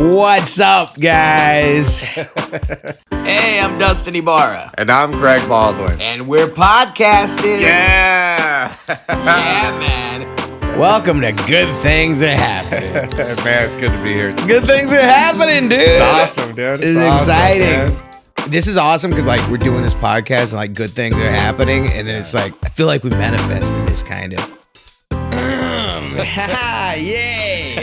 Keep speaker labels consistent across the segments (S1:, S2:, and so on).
S1: What's up, guys? Hey, I'm Dustin Ibarra.
S2: And I'm Greg Baldwin.
S1: And we're podcasting.
S2: Yeah!
S1: Yeah, man. Welcome to Good Things Are Happening.
S2: Man, it's good to be here.
S1: Good things are happening, dude.
S2: It's awesome, dude.
S1: It's
S2: awesome,
S1: exciting.
S2: Man.
S1: This is awesome because, like, we're doing this podcast and, like, good things are happening. And then it's like, I feel like we manifested this kind of. Yay.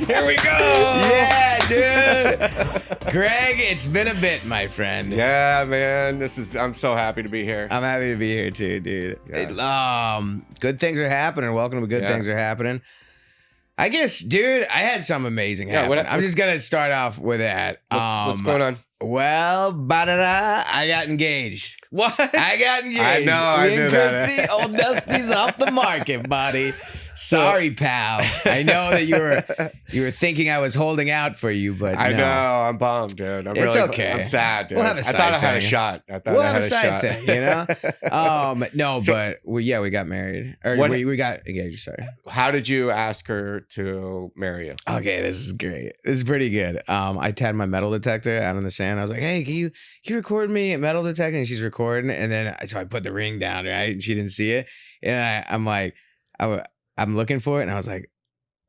S2: Here we go.
S1: Yeah, dude. Greg, it's been a bit, my friend.
S2: Yeah, man. I'm so happy to be here.
S1: I'm happy to be here too, dude.
S2: Yeah.
S1: Good things are happening. Welcome to Good Things Are Happening. I guess, dude, I had some amazing happen. I'm just gonna start off with that.
S2: What's going on?
S1: Well, I got engaged.
S2: What?
S1: I got engaged.
S2: I know. I knew that.
S1: Christy, old Dusty's off the market, buddy. Sorry, pal. I know that you were thinking I was holding out for you, but
S2: I
S1: no.
S2: know. I'm bummed, dude.
S1: It's okay.
S2: I'm sad, dude.
S1: We'll have a
S2: I
S1: side
S2: thought I had a
S1: thing.
S2: shot.
S1: We'll have a side thing, you know? No, but we got married. Or we got engaged, sorry.
S2: How did you ask her to marry you?
S1: Okay, this is great. This is pretty good. I tagged my metal detector out in the sand. I was like, hey, can you record me at metal detector? And she's recording. And then so I put the ring down, right? And she didn't see it. And I'm like, I'm looking for it. And I was like,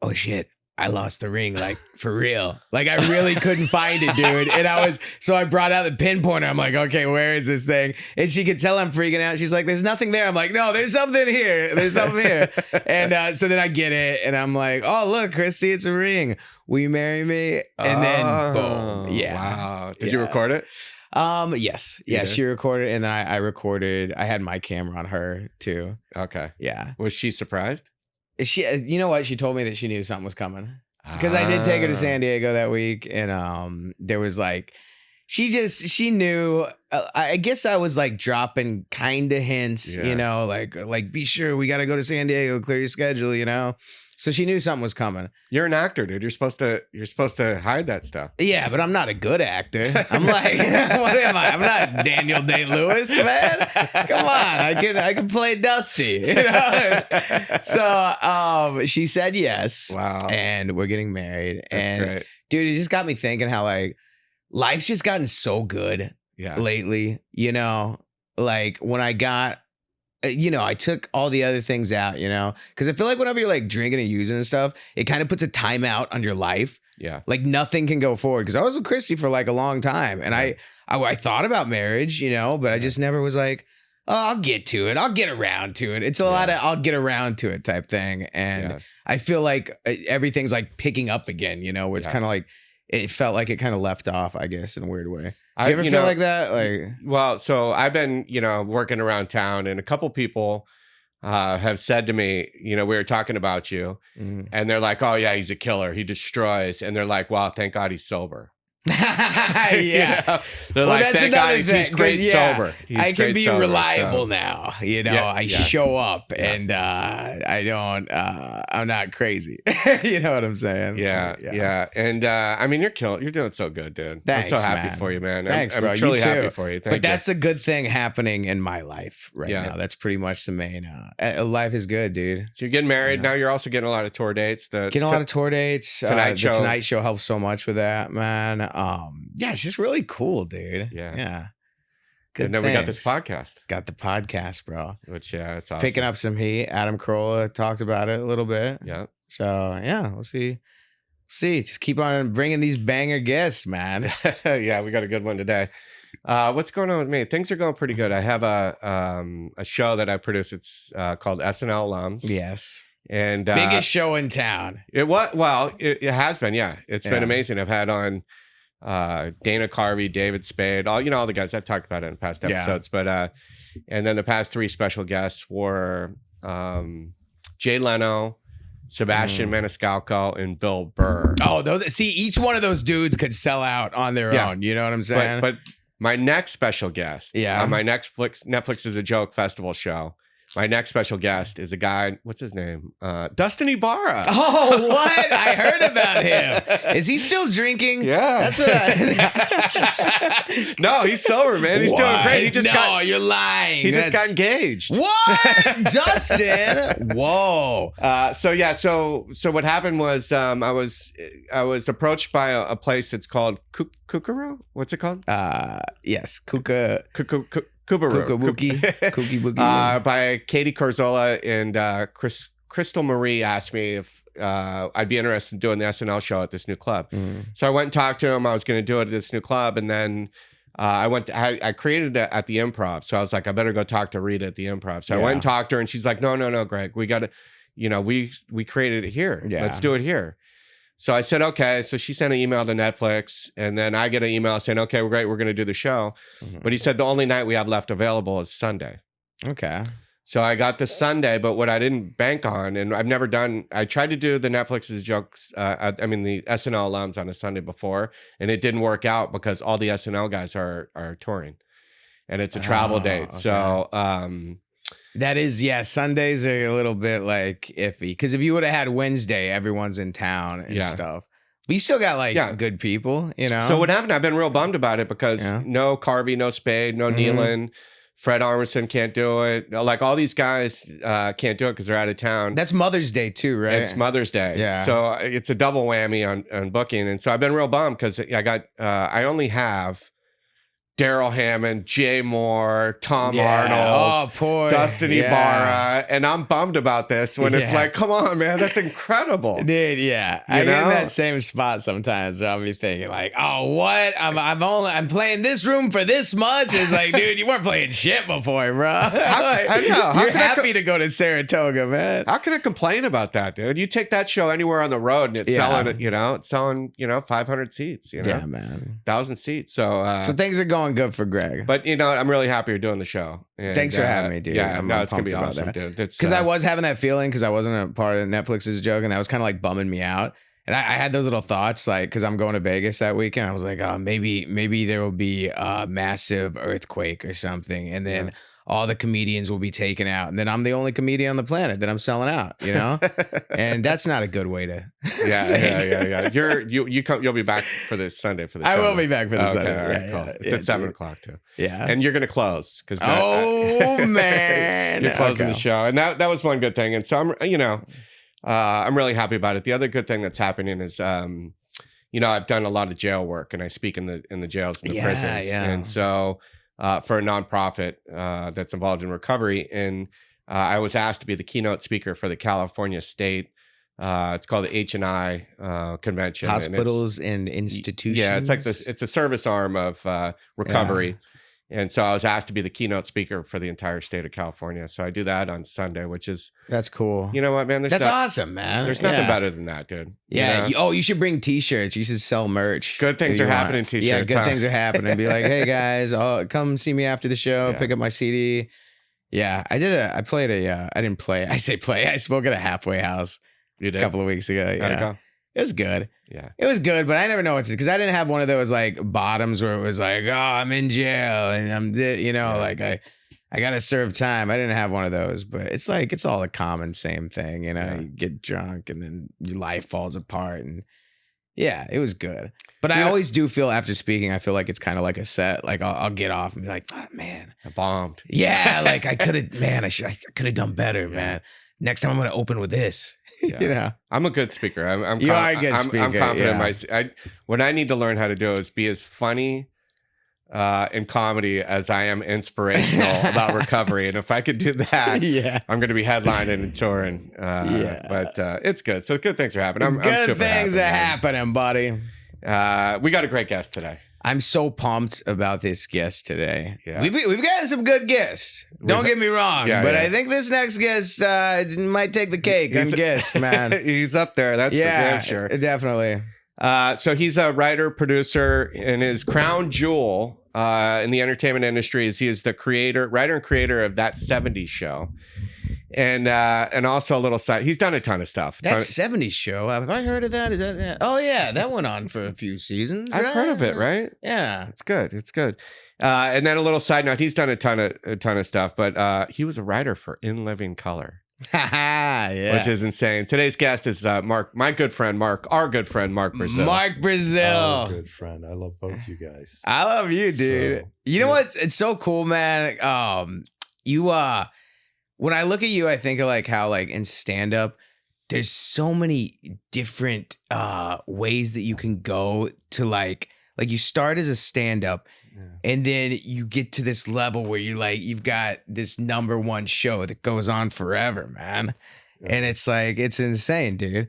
S1: oh shit, I lost the ring. Like for real. Like I really couldn't find it, dude. And so I brought out the pinpointer. I'm like, okay, where is this thing? And she could tell I'm freaking out. She's like, there's nothing there. I'm like, no, there's something here. There's something here. And so then I get it. And I'm like, oh, look, Christy, it's a ring. Will you marry me? And then boom. Yeah.
S2: Wow. Did you record it?
S1: Yes. Yeah, she recorded. And then I recorded. I had my camera on her too.
S2: Okay.
S1: Yeah.
S2: Was she surprised?
S1: She, you know what? She told me that she knew something was coming because I did take her to San Diego that week, and there was like, she knew. I guess I was like dropping kind of hints, you know, like be sure we got to go to San Diego, clear your schedule, you know. So she knew something was coming.
S2: You're an actor, dude. You're supposed to hide that stuff.
S1: Yeah, but I'm not a good actor. I'm like, what am I? I'm not Daniel Day-Lewis, man. Come on, I can play Dusty. You know? So she said yes.
S2: Wow.
S1: And we're getting married.
S2: That's great.
S1: Dude, it just got me thinking how like life's just gotten so good lately. You know, like when I got. I took all the other things out, you know, because I feel like whenever you're like drinking and using and stuff, it kind of puts a timeout on your life. Yeah. Like nothing can go forward. Because I was with Christy for like a long time. And I thought about marriage, you know, but I just never was like, oh, I'll get to it. I'll get around to it. It's a lot of I'll get around to it type thing. And I feel like everything's like picking up again, you know, where it's kind of like, it felt like it kind of left off, I guess, in a weird way. Do you ever feel like that? Like,
S2: well, so I've been, working around town, and a couple people have said to me, we were talking about you, and they're like, "Oh yeah, he's a killer. He destroys." And they're like, "Wow, thank God he's sober."
S1: Yeah.
S2: They're like, thank God he's great sober.
S1: I can be reliable now. You know, I show up and I'm not crazy. You know what I'm saying?
S2: Yeah. And I mean, you're doing so good, dude.
S1: Thanks,
S2: I'm so happy
S1: man.
S2: for you, man.
S1: Thanks,
S2: I'm
S1: bro.
S2: truly
S1: You too.
S2: happy for you. Thank you.
S1: But that's a good thing happening in my life right now. That's pretty much the main. Life is good, dude.
S2: So you're getting married. Now you're also getting a lot of tour dates.
S1: Getting a lot of tour dates.
S2: Tonight Show.
S1: The Tonight Show helps so much with that, man. It's just really cool, dude.
S2: Yeah.
S1: Good
S2: and then we got this podcast.
S1: Got the podcast, bro.
S2: Which it's awesome.
S1: Picking up some heat. Adam Carolla talked about it a little bit.
S2: Yeah.
S1: So we'll see. Just keep on bringing these banger guests, man.
S2: Yeah, we got a good one today. What's going on with me? Things are going pretty good. I have a show that I produce. It's called SNL Alums.
S1: Yes.
S2: And
S1: biggest show in town.
S2: It has been. Yeah, it's been amazing. I've had on Dana Carvey, David Spade, all the guys. I've talked about it in past episodes. But and then the past three special guests were Jay Leno, Sebastian Maniscalco, and Bill Burr.
S1: Oh, each one of those dudes could sell out on their own. You know what I'm saying?
S2: But my next special guest, my Netflix is a Joke festival show, my next special guest is a guy. What's his name? Dustin Ibarra.
S1: Oh, what? I heard about him. Is he still drinking?
S2: Yeah.
S1: That's what
S2: No, he's sober, man. He's doing great. He just
S1: you're lying.
S2: He just got engaged.
S1: What? Dustin? Whoa.
S2: So what happened was I was approached by a place. It's called Kookaroo. What's it called?
S1: Yes. Kookaroo.
S2: Kooky by Katie Corzola and Crystal Marie asked me if I'd be interested in doing the SNL show at this new club. So I went and talked to him. I was going to do it at this new club, and then I created it at the Improv. So I was like, I better go talk to Rita at the Improv. So I went and talked to her, and she's like, no, Greg, we got to, we created it here. Yeah. Let's do it here. So I said, okay. So she sent an email to Netflix, and then I get an email saying, okay, we're great. We're going to do the show. But he said the only night we have left available is Sunday.
S1: Okay.
S2: So I got the Sunday, but what I didn't bank on, and I've never done, I tried to do the Netflix's jokes, the SNL alums on a Sunday before, and it didn't work out because all the SNL guys are touring, and it's a travel date. Okay. So,
S1: that is, Sundays are a little bit like iffy because if you would have had Wednesday, everyone's in town and stuff. But you still got good people,
S2: So what happened? I've been real bummed about it because no Carvey, no Spade, no Nealon. Fred Armisen can't do it. Like all these guys can't do it because they're out of town.
S1: That's Mother's Day too, right?
S2: It's Mother's Day. Yeah. So it's a double whammy on booking. And so I've been real bummed because I only have Daryl Hammond, Jay Moore, Tom Arnold, Dustin Ibarra, and I'm bummed about this when it's like, come on, man, that's incredible,
S1: dude. Yeah, I get in that same spot sometimes. So I'll be thinking like, oh, what? I'm playing this room for this much. It's like, dude, you weren't playing shit before, bro. I know. You're happy to go to Saratoga, man.
S2: How can I complain about that, dude? You take that show anywhere on the road, and it's selling. It's selling. 500 seats.
S1: Yeah, man,
S2: 1,000 seats. So
S1: things are going good for Greg,
S2: but I'm really happy you're doing the show. And,
S1: thanks for having me, dude.
S2: Yeah, it's gonna be awesome, dude.
S1: Because I was having that feeling because I wasn't a part of Netflix's joke, and that was kind of like bumming me out. And I had those little thoughts, like, because I'm going to Vegas that weekend. I was like, oh, maybe there will be a massive earthquake or something, and then all the comedians will be taken out, and then I'm the only comedian on the planet that I'm selling out, and that's not a good way to.
S2: Yeah. You'll be back for this Sunday for the show.
S1: I will be back for the Sunday.
S2: All right, cool. It's at 7:00 too.
S1: Yeah,
S2: and you're gonna close because
S1: man,
S2: you're closing the show, and that was one good thing. And so I'm really happy about it. The other good thing that's happening is I've done a lot of jail work, and I speak in the jails and the prisons, and so. For a nonprofit that's involved in recovery. And I was asked to be the keynote speaker for the California State. It's called the H&I convention.
S1: Hospitals and institutions.
S2: Yeah, it's like it's a service arm of recovery. Yeah. And so I was asked to be the keynote speaker for the entire state of California. So I do that on Sunday, which is...
S1: That's cool.
S2: You know what, man?
S1: That's awesome, man.
S2: There's nothing better than that, dude.
S1: Yeah. You should bring t-shirts. You should sell merch.
S2: Good things are happening t-shirts.
S1: Yeah, good things are happening. Be like, hey, guys, come see me after the show. Pick up my CD. Yeah, I didn't play. I say play. I spoke at a halfway house a couple of weeks ago.
S2: How'd it go?
S1: It was good.
S2: Yeah.
S1: It was good, but I never know what to, because I didn't have one of those like bottoms where it was like, oh, I'm in jail and I'm, like I got to serve time. I didn't have one of those, but it's like, it's all a common same thing. You get drunk and then your life falls apart. And yeah, it was good. But I always do feel after speaking, I feel like it's kind of like a set. Like I'll get off and be like, oh, man,
S2: I bombed.
S1: Yeah. Like I could have done better, man. Next time I'm going to open with this.
S2: Yeah. I'm a good speaker. I'm
S1: a good speaker.
S2: I'm confident. What I need to learn how to do is be as funny in comedy as I am inspirational about recovery. And if I could do that, I'm going to be headlining and touring. But it's good. So good things are happening.
S1: Good things are happening, buddy.
S2: We got a great guest today.
S1: I'm so pumped about this guest today. Yeah. We've got some good guests. Don't get me wrong, but I think this next guest might take the cake on guest, man.
S2: He's up there. That's for damn sure.
S1: Definitely.
S2: So he's a writer, producer, and his crown jewel in the entertainment industry. He is the writer and creator of That 70s Show. And also a little side. He's done a ton of stuff.
S1: That 70s Show. Have I heard of that? Is that? Oh yeah, that went on for a few seasons.
S2: I've heard of it, right?
S1: Yeah,
S2: it's good. It's good. And then a little side note. He's done a ton of stuff, but he was a writer for In Living Color.
S1: Yeah.
S2: Which is insane. Today's guest is Mark, our good friend Mark Brazill.
S1: Mark Brazill.
S3: Oh, good friend. I love both you guys.
S1: I love you, dude. So, you know what? It's so cool, man. When I look at you, I think of like how like in stand-up, there's so many different ways that you can go to like you start as a stand-up. And then you get to this level where you've got this #1 show that goes on forever, man. Yeah. And it's like, it's insane, dude.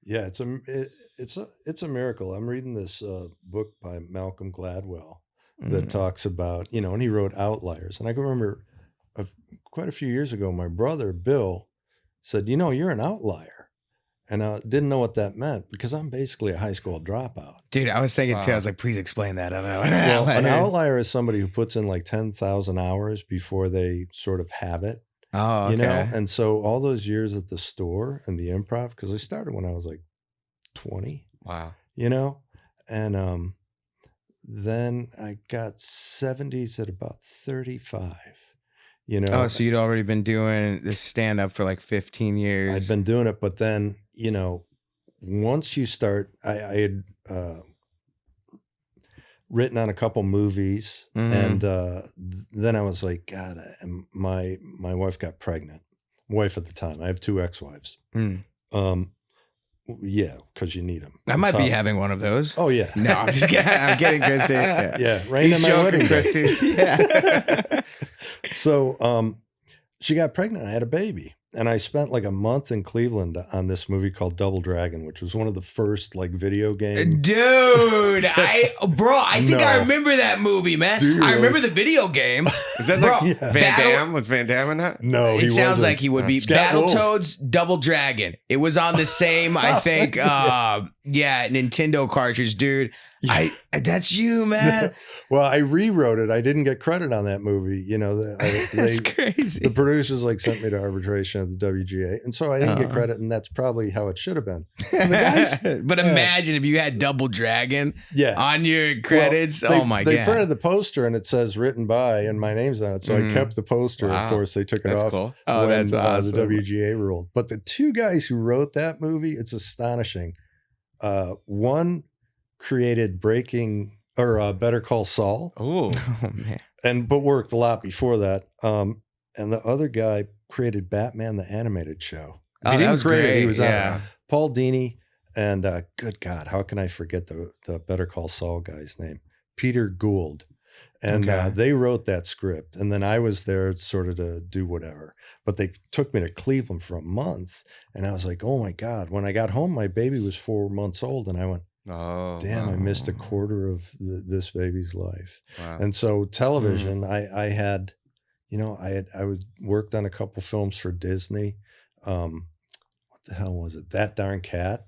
S3: Yeah, it's a miracle. I'm reading this book by Malcolm Gladwell that talks about, and he wrote Outliers. And I can remember quite a few years ago, my brother, Bill, said, you're an outlier. And I didn't know what that meant because I'm basically a high school dropout.
S1: Dude, I was thinking too. I was like, please explain that. I don't know.
S3: Well, an outlier is somebody who puts in like 10,000 hours before they sort of have it.
S1: Oh, okay.
S3: And so all those years at the store and the improv, because I started when I was like 20.
S2: Wow.
S3: And then I got 70s at about 35.
S1: So you'd already been doing this stand-up for like 15 years.
S3: I'd been doing it, but then, once you start, I had written on a couple movies, and then I was like, God, my wife got pregnant. Wife at the time. I have 2 ex-wives. Yeah, because you need them.
S1: I might be having one of those.
S3: Oh, yeah.
S1: No, I'm just kidding. I'm kidding, Christy.
S3: Yeah, right in my wedding,
S2: Christy.
S1: Yeah.
S3: So she got pregnant. I had a baby. And I spent like a month in Cleveland on this movie called Double Dragon, which was one of the first like video games.
S1: Dude, I think I remember that movie, man. I remember the video game.
S2: Is that like Van Damme? Was Van Damme in that?
S3: No,
S1: it sounds like he would be. Battletoads, Double Dragon. It was on the same, I think, Nintendo cartridge, dude. Yeah. That's you, man.
S3: Well, I rewrote it. I didn't get credit on that movie.
S1: That's crazy.
S3: The producers sent me to arbitration at the WGA, and so I didn't get credit, and that's probably how it should have been. And the guys,
S1: but imagine if you had Double Dragon on your credits.
S3: God. They printed the poster, and it says written by, and my name's on it. So I kept the poster. Wow. Of course, they took it off
S2: cool.
S3: when that's awesome. The WGA ruled. But the 2 guys who wrote that movie, it's astonishing. One created Better Call Saul.
S2: Oh
S3: man. But worked a lot before that. And the other guy created Batman the Animated Show.
S1: Oh, that was great.
S3: He was on Paul Dini and good God, how can I forget the Better Call Saul guy's name? Peter Gould. And they wrote that script. And then I was there sort of to do whatever. But they took me to Cleveland for a month. And I was like, oh my God. When I got home, my baby was 4 months old. And I went, oh, damn, I missed a quarter of this baby's life. Wow. And so television, I had, worked on a couple films for Disney. What the hell was it? That Darn Cat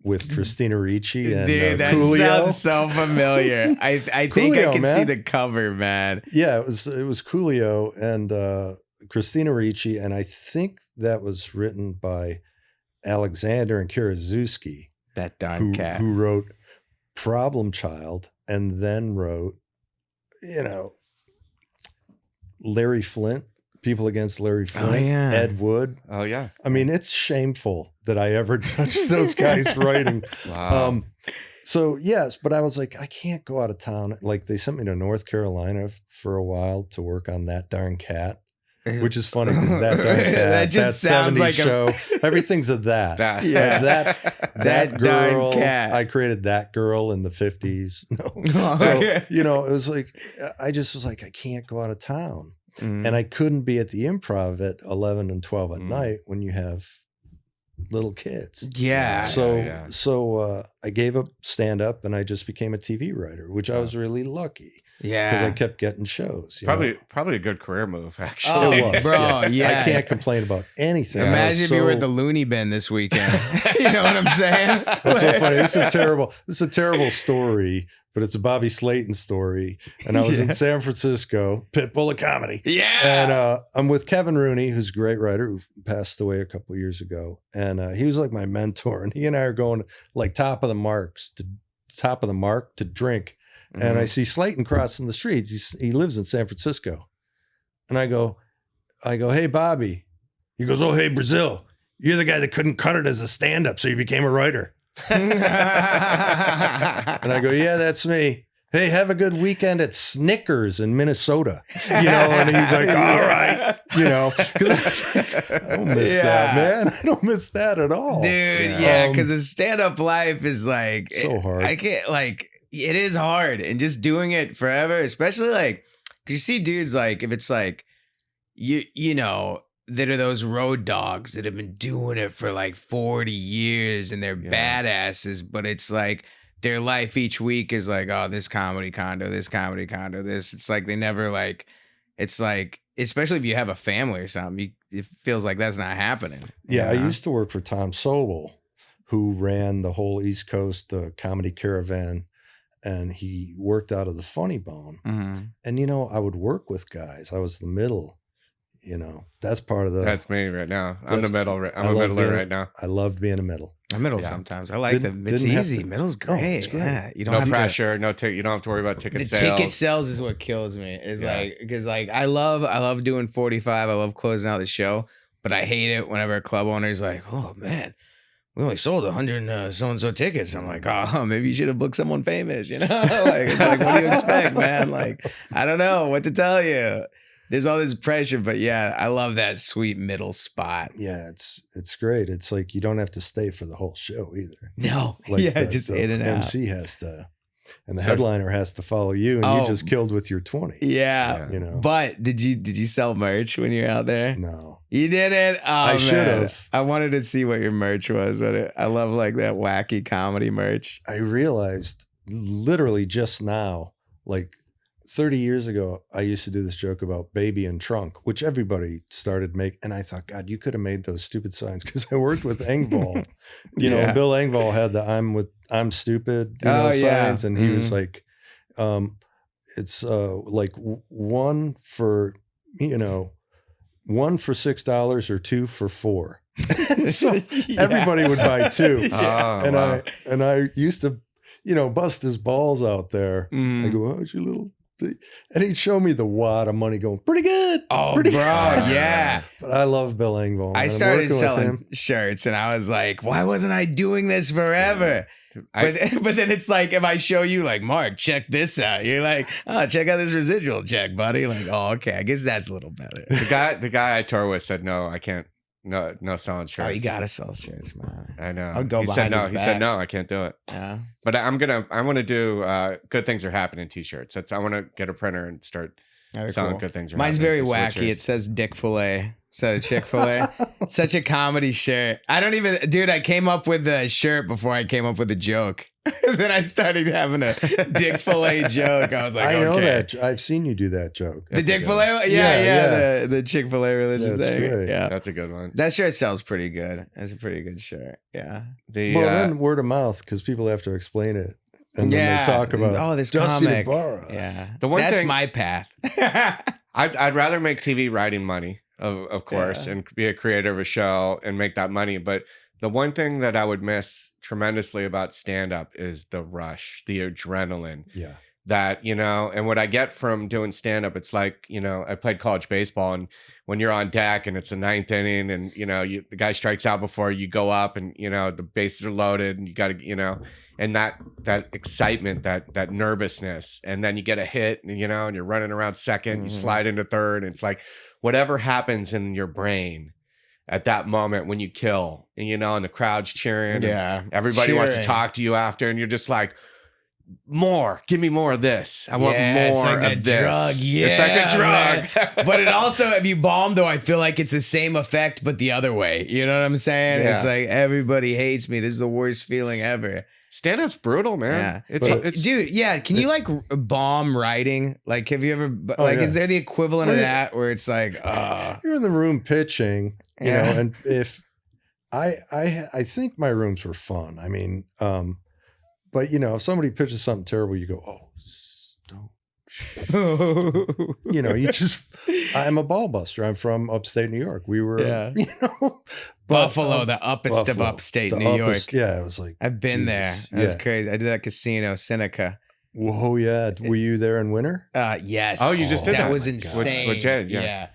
S3: with Christina Ricci and
S1: dude, that
S3: Coolio.
S1: Sounds so familiar. I think Coolio, I can see the cover, man.
S3: Yeah, it was Coolio and Christina Ricci, and I think that was written by Alexander and Kira Zuski.
S1: That Darn Cat.
S3: Who wrote Problem Child and then wrote, Larry Flint, People Against Larry Flint, Ed Wood.
S2: Oh, yeah.
S3: I mean, it's shameful that I ever touched those guys' writing.
S2: Wow.
S3: So, yes, but I was like, I can't go out of town. Like, they sent me to North Carolina for a while to work on That Darn Cat. Which is funny because That Darn Cat,
S1: that just sounds
S3: 70s
S1: like
S3: show, everything's a that. That girl.
S1: Darn Cat.
S3: I created that girl in the 50s. No. So, it was like, I just was like, I can't go out of town. And I couldn't be at the improv at 11 and 12 at night when you have little kids.
S1: Yeah.
S3: So I gave up stand up and I just became a TV writer, which I was really lucky.
S1: Yeah,
S3: because I kept getting shows.
S2: Probably a good career move, actually.
S3: It was,
S1: bro. Yeah,
S3: I can't complain about anything.
S1: Imagine if you were at the Looney Bin this weekend. You know what I'm saying?
S3: That's so funny. This is a terrible story, but it's a Bobby Slayton story. And I was in San Francisco, Pitbull of comedy.
S1: Yeah.
S3: And I'm with Kevin Rooney, who's a great writer who passed away a couple of years ago. And he was like my mentor. And he and I are going like top of the mark to drink. Mm-hmm. And I see Slayton crossing the streets. He lives in San Francisco. And I go, hey, Bobby. He goes, oh, hey, Brazill. You're the guy that couldn't cut it as a stand-up, so you became a writer. And I go, yeah, that's me. Hey, have a good weekend at Snickers in Minnesota. And he's like, all right. I don't miss that, man. I don't miss that at all.
S1: Dude, because the stand-up life is like
S3: so hard.
S1: I can't it is hard. And just doing it forever, especially because you see dudes if it's that are those road dogs that have been doing it for 40 years and they're badasses, but it's their life each week is oh, this comedy condo, this. It's they never it's especially if you have a family or something, it feels like that's not happening.
S3: Yeah, I used to work for Tom Sobel, who ran the whole East Coast comedy caravan, and he worked out of the Funny Bone. Mm-hmm. And, I would work with guys. I was the middle. That's part of
S2: that's me right now. I'm the middle. I'm a middler right now.
S3: I loved being a middle.
S1: I'm middle sometimes. I like them. It's easy. Middle's great. Oh, it's great. Yeah. You don't
S2: no
S1: have
S2: pressure. No you don't have to worry about ticket sales.
S1: The ticket sales is what kills me. Is because I love doing 45. I love closing out the show, but I hate it whenever a club owner is like, oh man, we only sold 100 so-and-so tickets. I'm like, oh, maybe you should have booked someone famous, It's what do you expect, man? I don't know what to tell you. There's all this pressure, but I love that sweet middle spot.
S3: Yeah, it's great. It's you don't have to stay for the whole show either.
S1: No, just in and out.
S3: MC has to, and the headliner has to follow you, and you just killed with your 20.
S1: Yeah, But did you sell merch when you're out there?
S3: No,
S1: you didn't. Oh,
S3: I should have.
S1: I wanted to see what your merch was. I love that wacky comedy merch.
S3: I realized literally just now, 30 years ago, I used to do this joke about baby and trunk, which everybody started making. And I thought, God, you could have made those stupid signs, because I worked with Engvall. Bill Engvall had the I'm stupid, signs. And he was like, it's one for $6 or two for $4. So everybody would buy two.
S2: Oh,
S3: and I used to, bust his balls out there. I go, how's your little... And he'd show me the wad of money going, pretty good.
S1: Oh, bro, yeah.
S3: But I love Bill Engvall.
S1: I started selling shirts, and I was like, why wasn't I doing this forever? Yeah. But then it's if I show you, Mark, check this out. You're like, oh, check out this residual check, buddy. Oh, okay, I guess that's a little better.
S2: The guy I tour with said, no, I can't. No selling shirts.
S1: Oh, you gotta sell shirts, man.
S2: I know.
S1: I'd go
S2: he
S1: behind
S2: said no.
S1: his
S2: He
S1: back.
S2: said no. I can't do it.
S1: Yeah.
S2: But I want to do Good Things Are Happening t-shirts. I want to get a printer and start selling Good Things Are
S1: Mine's
S2: Happening.
S1: Mine's very wacky. It says Dick Filet instead of Chick-fil-A. It's such a comedy shirt. I came up with the shirt before I came up with the joke. Then I started having a Dick Filet joke. I was like,
S3: I know that. I've seen you do that joke.
S1: The Dick Filet? Yeah. The Chick-fil-A religious
S3: That's
S1: thing.
S3: great.
S1: Yeah.
S2: That's a good one.
S1: That shirt sells pretty good. That's a pretty good shirt. Yeah.
S3: Then word of mouth, because people have to explain it. And then they talk about
S1: this
S3: Dustin
S1: comic.
S3: Ibarra.
S1: Yeah.
S2: That's
S1: my path.
S2: I'd rather make TV writing money, of course, and be a creator of a show and make that money. But the one thing that I would miss tremendously about stand-up is the rush, the adrenaline.
S3: Yeah.
S2: That, and what I get from doing stand-up, it's I played college baseball, and when you're on deck and it's the 9th inning and, the guy strikes out before you go up and, the bases are loaded and you got to, and that excitement, that nervousness, and then you get a hit and, and you're running around second, you slide into third, and it's whatever happens in your brain at that moment when you kill, and, and the crowd's cheering.
S1: Yeah.
S2: Everybody wants to talk to you after, and you're just more, give me more of this. I want more of this.
S1: Drug. Yeah,
S2: it's like a drug.
S1: But it also, if you bomb though, I feel like it's the same effect, but the other way. You know what I'm saying?
S2: Yeah.
S1: It's everybody hates me. This is the worst feeling ever.
S2: Stand-up's brutal, man.
S1: Yeah. It's dude, yeah. Can you bomb writing? Have you ever is there the equivalent of that where it's
S3: you're in the room pitching, you know, and if I think my rooms were fun. I mean, But if somebody pitches something terrible, you go, oh, don't. I'm a ball buster. I'm from upstate New York. We were,
S1: Buffalo, the uppest of upstate New York.
S3: Yeah, it was like
S1: I've been there. That's crazy. I did that casino, Seneca.
S3: Whoa, yeah. Were you there in winter?
S1: Yes.
S2: Oh, you just did that?
S1: That was insane.
S2: With Jed,
S1: yeah.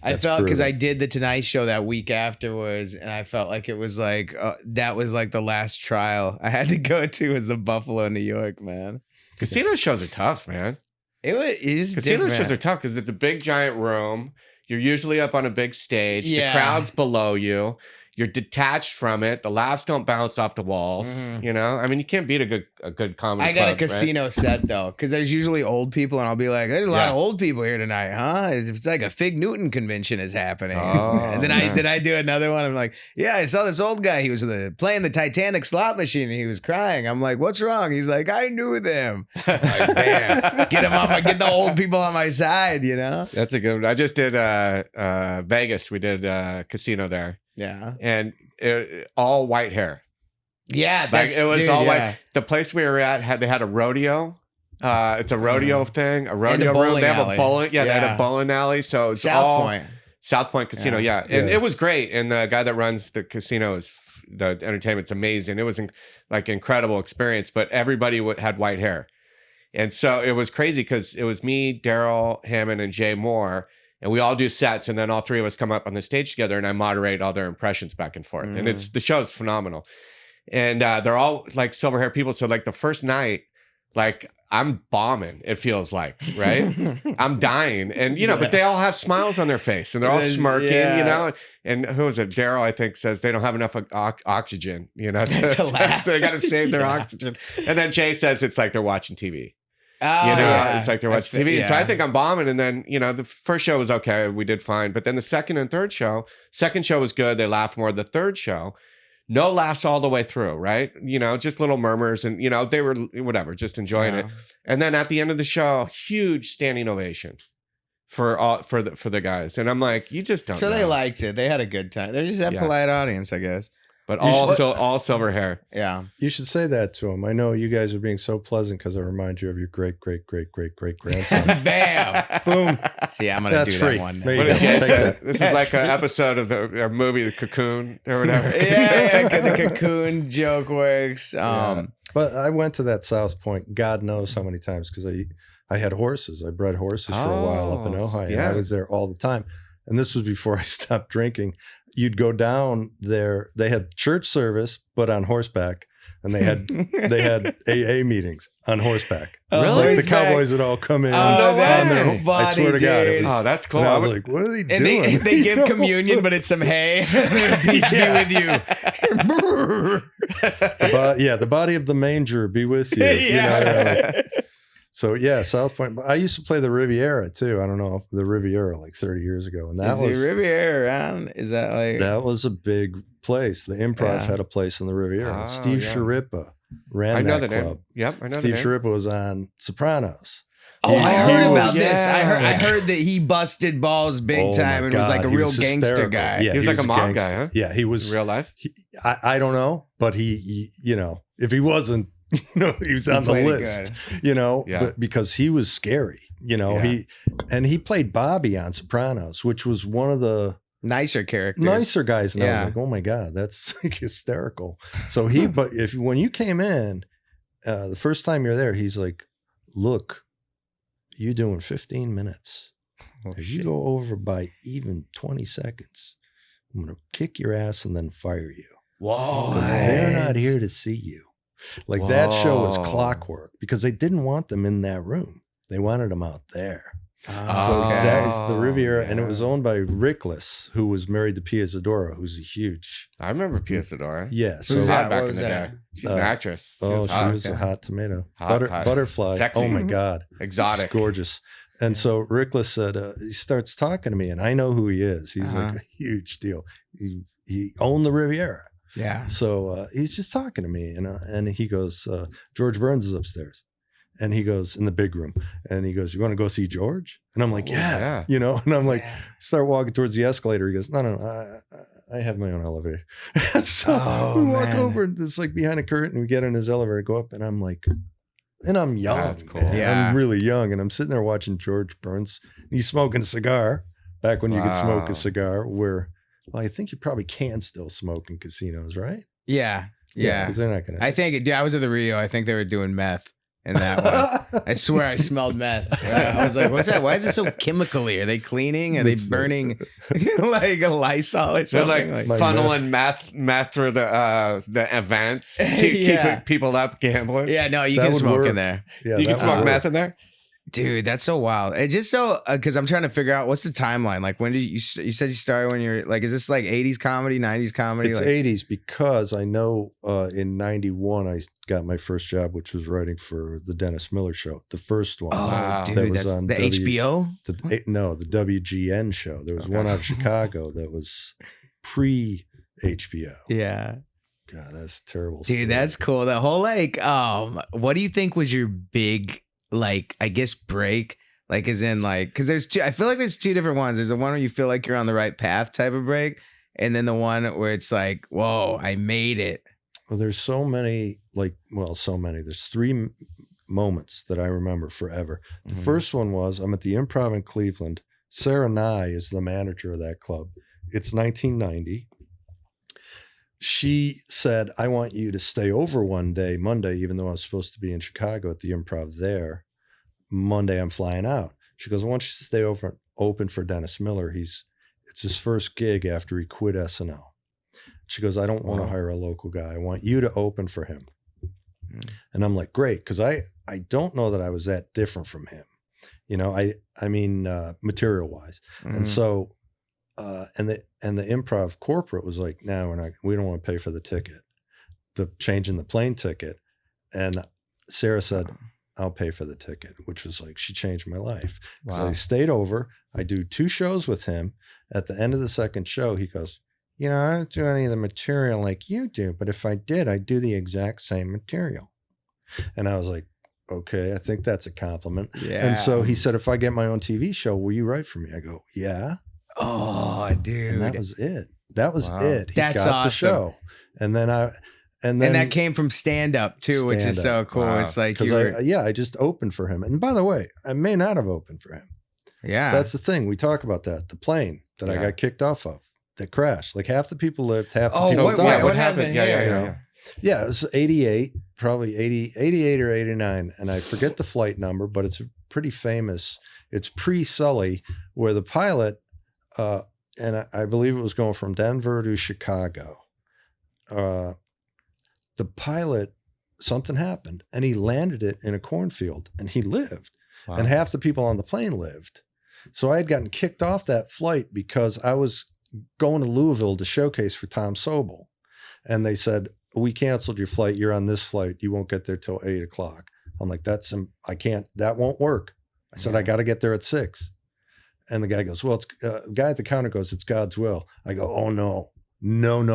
S1: I felt because I did the Tonight Show that week afterwards, and I felt like it was like that was like the last trial I had to go to was the Buffalo, New York, man.
S2: Casino shows are tough, man.
S1: Casino
S2: shows are tough because it's a big giant room. You're usually up on a big stage. The crowd's below you. You're detached from it. The laughs don't bounce off the walls. I mean, you can't beat a good comedy.
S1: I got a casino set though, because there's usually old people, and I'll be like, "There's a lot of old people here tonight, huh?" It's like a Fig Newton convention is happening. And then I do another one. I'm like, "Yeah, I saw this old guy. He was playing the Titanic slot machine, and he was crying." I'm like, "What's wrong?" He's like, "I knew them." Like, man, get the old people on my side.
S2: That's a good one. I just did Vegas. We did casino there.
S1: Yeah.
S2: And all white hair.
S1: Yeah.
S2: It was all white. The place we were at they had a rodeo. It's a rodeo thing, a rodeo room. They have a bowling. Yeah, they had a bowling alley. So it's South Point Casino. Yeah. And it was great. And the guy that runs the casino the entertainment's amazing. It was like incredible experience, but everybody had white hair. And so it was crazy because it was me, Daryl Hammond, and Jay Moore. And we all do sets, and then all three of us come up on the stage together, and I moderate all their impressions back and forth. And the show's phenomenal. And they're all like silver hair people. So like the first night, like I'm bombing, it feels like, right? I'm dying. And, but they all have smiles on their face, and they're all smirking, And who was it? Daryl, I think, says they don't have enough oxygen, to laugh. They got to save their oxygen. And then Jay says it's like they're watching TV. It's like they're watching TV. So I think I'm bombing. And then, the first show was okay. We did fine. But then the second show was good. They laughed more. The third show, no laughs all the way through, right? Just little murmurs and, they were whatever, just enjoying it. And then at the end of the show, huge standing ovation for the guys. And I'm like, you just don't know.
S1: They liked it. They had a good time. They're just that polite audience, I guess.
S2: But all silver hair.
S1: Yeah.
S3: You should say that to him. I know you guys are being so pleasant because I remind you of your great, great, great, great, great grandson.
S1: Bam. Boom. See, I'm going to do that one.
S2: What did Jay say? This is like an episode of the movie The Cocoon or whatever.
S1: The Cocoon joke works.
S3: But I went to that South Point, God knows how many times, because I had horses. I bred horses for a while up in Ohio. And I was there all the time. And this was before I stopped drinking. You'd go down there. They had church service, but on horseback, and they had AA meetings on horseback.
S1: Really?
S3: Like the cowboys would all come in.
S1: Oh, that's funny,
S3: I swear to God, it was.
S2: Oh, that's cool.
S3: I was like, what are they doing?
S1: And they give communion, but it's some hay. Peace be with you.
S3: The body of the manger be with you. So South Point. But I used to play the Riviera too. I don't know if the Riviera like 30 years ago, and
S1: Is the Riviera around? Is that like
S3: that was a big place? The Improv had a place in the Riviera. Steve Sharippa ran that club.
S2: Name. Yep, I know.
S3: Steve Sharippa was on Sopranos.
S1: Oh, I heard about this. I heard that he busted balls big time and was like a real gangster guy.
S3: Yeah,
S2: he was like a mob guy, huh?
S3: Yeah, he was
S2: real life.
S3: I don't know, but he if he wasn't. He was on the list, but because he was scary, he played Bobby on Sopranos, which was one of the
S1: nicer characters,
S3: nicer guys. And I was like, oh my God, that's like hysterical. So but when you came in, the first time you're there, he's like, look, you're doing 15 minutes. If you go over by even 20 seconds, I'm going to kick your ass and then fire you.
S1: Whoa.
S3: Because they're not here to see you. Like that show was clockwork because they didn't want them in that room. They wanted them out there. So that is the Riviera, and it was owned by Rickless, who was married to Pia Zadora, who's a huge.
S2: I remember Pia Zadora.
S3: Yeah,
S2: so back in the day. She's an actress.
S3: She was a hot tomato. Butterfly.
S2: Sexy.
S3: Oh my God,
S2: exotic,
S3: gorgeous. And so Rickless said, he starts talking to me, and I know who he is. He's like a huge deal. He owned the Riviera.
S1: Yeah.
S3: So he's just talking to me, and he goes, George Burns is upstairs, and he goes in the big room, and he goes, you want to go see George? And I'm like, yeah. And I'm like, start walking towards the escalator. He goes, no, I have my own elevator. So we walk over, and it's like behind a curtain. We get in his elevator, go up, and I'm like, and I'm young.
S2: That's cool.
S3: Man.
S1: Yeah.
S3: I'm really young, and I'm sitting there watching George Burns. And he's smoking a cigar back when you could smoke a cigar. Well, I think you probably can still smoke in casinos, right?
S1: Yeah. Yeah.
S3: Because they're not going to.
S1: I think, I was at the Rio. I think they were doing meth in that one. I swear I smelled meth. I was like, what's that? Why is it so chemically? Are they cleaning? Are they burning like a Lysol or
S2: They're
S1: something?
S2: like funneling meth through the events, keep people up gambling.
S1: Yeah, no, you can smoke in there.
S3: Yeah,
S2: you can smoke meth in there.
S1: Dude, that's so wild. It just so because I'm trying to figure out what's the timeline. Like, when did you said you started when you're like, is this like 80s comedy, 90s comedy?
S3: It's
S1: like,
S3: 80s because I know in 91 I got my first job, which was writing for the Dennis Miller Show, the first one.
S1: Oh, dude,
S3: that was
S1: that's
S3: on
S1: the HBO?
S3: The WGN show. There was one out of Chicago that was pre-HBO.
S1: Yeah.
S3: God, that's terrible.
S1: Dude, that's cool. The whole like, what do you think was your big, like, I guess break? Like, as in like, because I feel like there's two different ones. There's the one where you feel like you're on the right path type of break, and then the one where it's like, whoa, I made it.
S3: Well, there's so many, so many. There's three moments that I remember forever. The first one was I'm at the Improv in Cleveland. Sarah Nye is the manager of that club. It's 1990. She said, I want you to stay over one day, Monday, even though I was supposed to be in Chicago at the Improv there. Monday, I'm flying out. She goes, I want you to stay open for Dennis Miller. It's his first gig after he quit SNL. She goes, I don't want to hire a local guy. I want you to open for him. And I'm like, great, because I don't know that I was that different from him. You know, I mean, material-wise. And so, and the Improv corporate was like, no, we don't want to pay for the ticket, the change in the plane ticket. And Sarah said, I'll pay for the ticket, which was like, she changed my life. So I stayed over. I do 2 shows with him. At the end of the second show, he goes, you know, I don't do any of the material like you do, but if I did, I'd do the exact same material. And I was like, okay, I think that's a compliment. Yeah. And so he said, if I get my own TV show, will you write for me? I go, yeah.
S1: Oh, dude.
S3: And that was it. That was it. He
S1: That's
S3: got
S1: awesome.
S3: the show. And then
S1: and that came from stand-up too, which is so cool. Wow. It's like
S3: I just opened for him. And by the way, I may not have opened for him.
S1: Yeah.
S3: That's the thing. We talk about that. The plane that I got kicked off of that crashed. Like half the people lived, half the people died.
S2: What happened?
S3: Yeah, it was 88, probably 88 or 89. And I forget the flight number, but it's pretty famous. It's pre-Sully, where the pilot, and I believe it was going from Denver to Chicago. The pilot, something happened, and he landed it in a cornfield, and he lived. Wow. And half the people on the plane lived. So I had gotten kicked off that flight because I was going to Louisville to showcase for Tom Sobel. And they said, we canceled your flight. You're on this flight. You won't get there till 8 o'clock. I'm like, I can't, that won't work. I said, I got to get there at 6. And the guy goes, well, the guy at the counter goes, it's God's will. I go, oh no,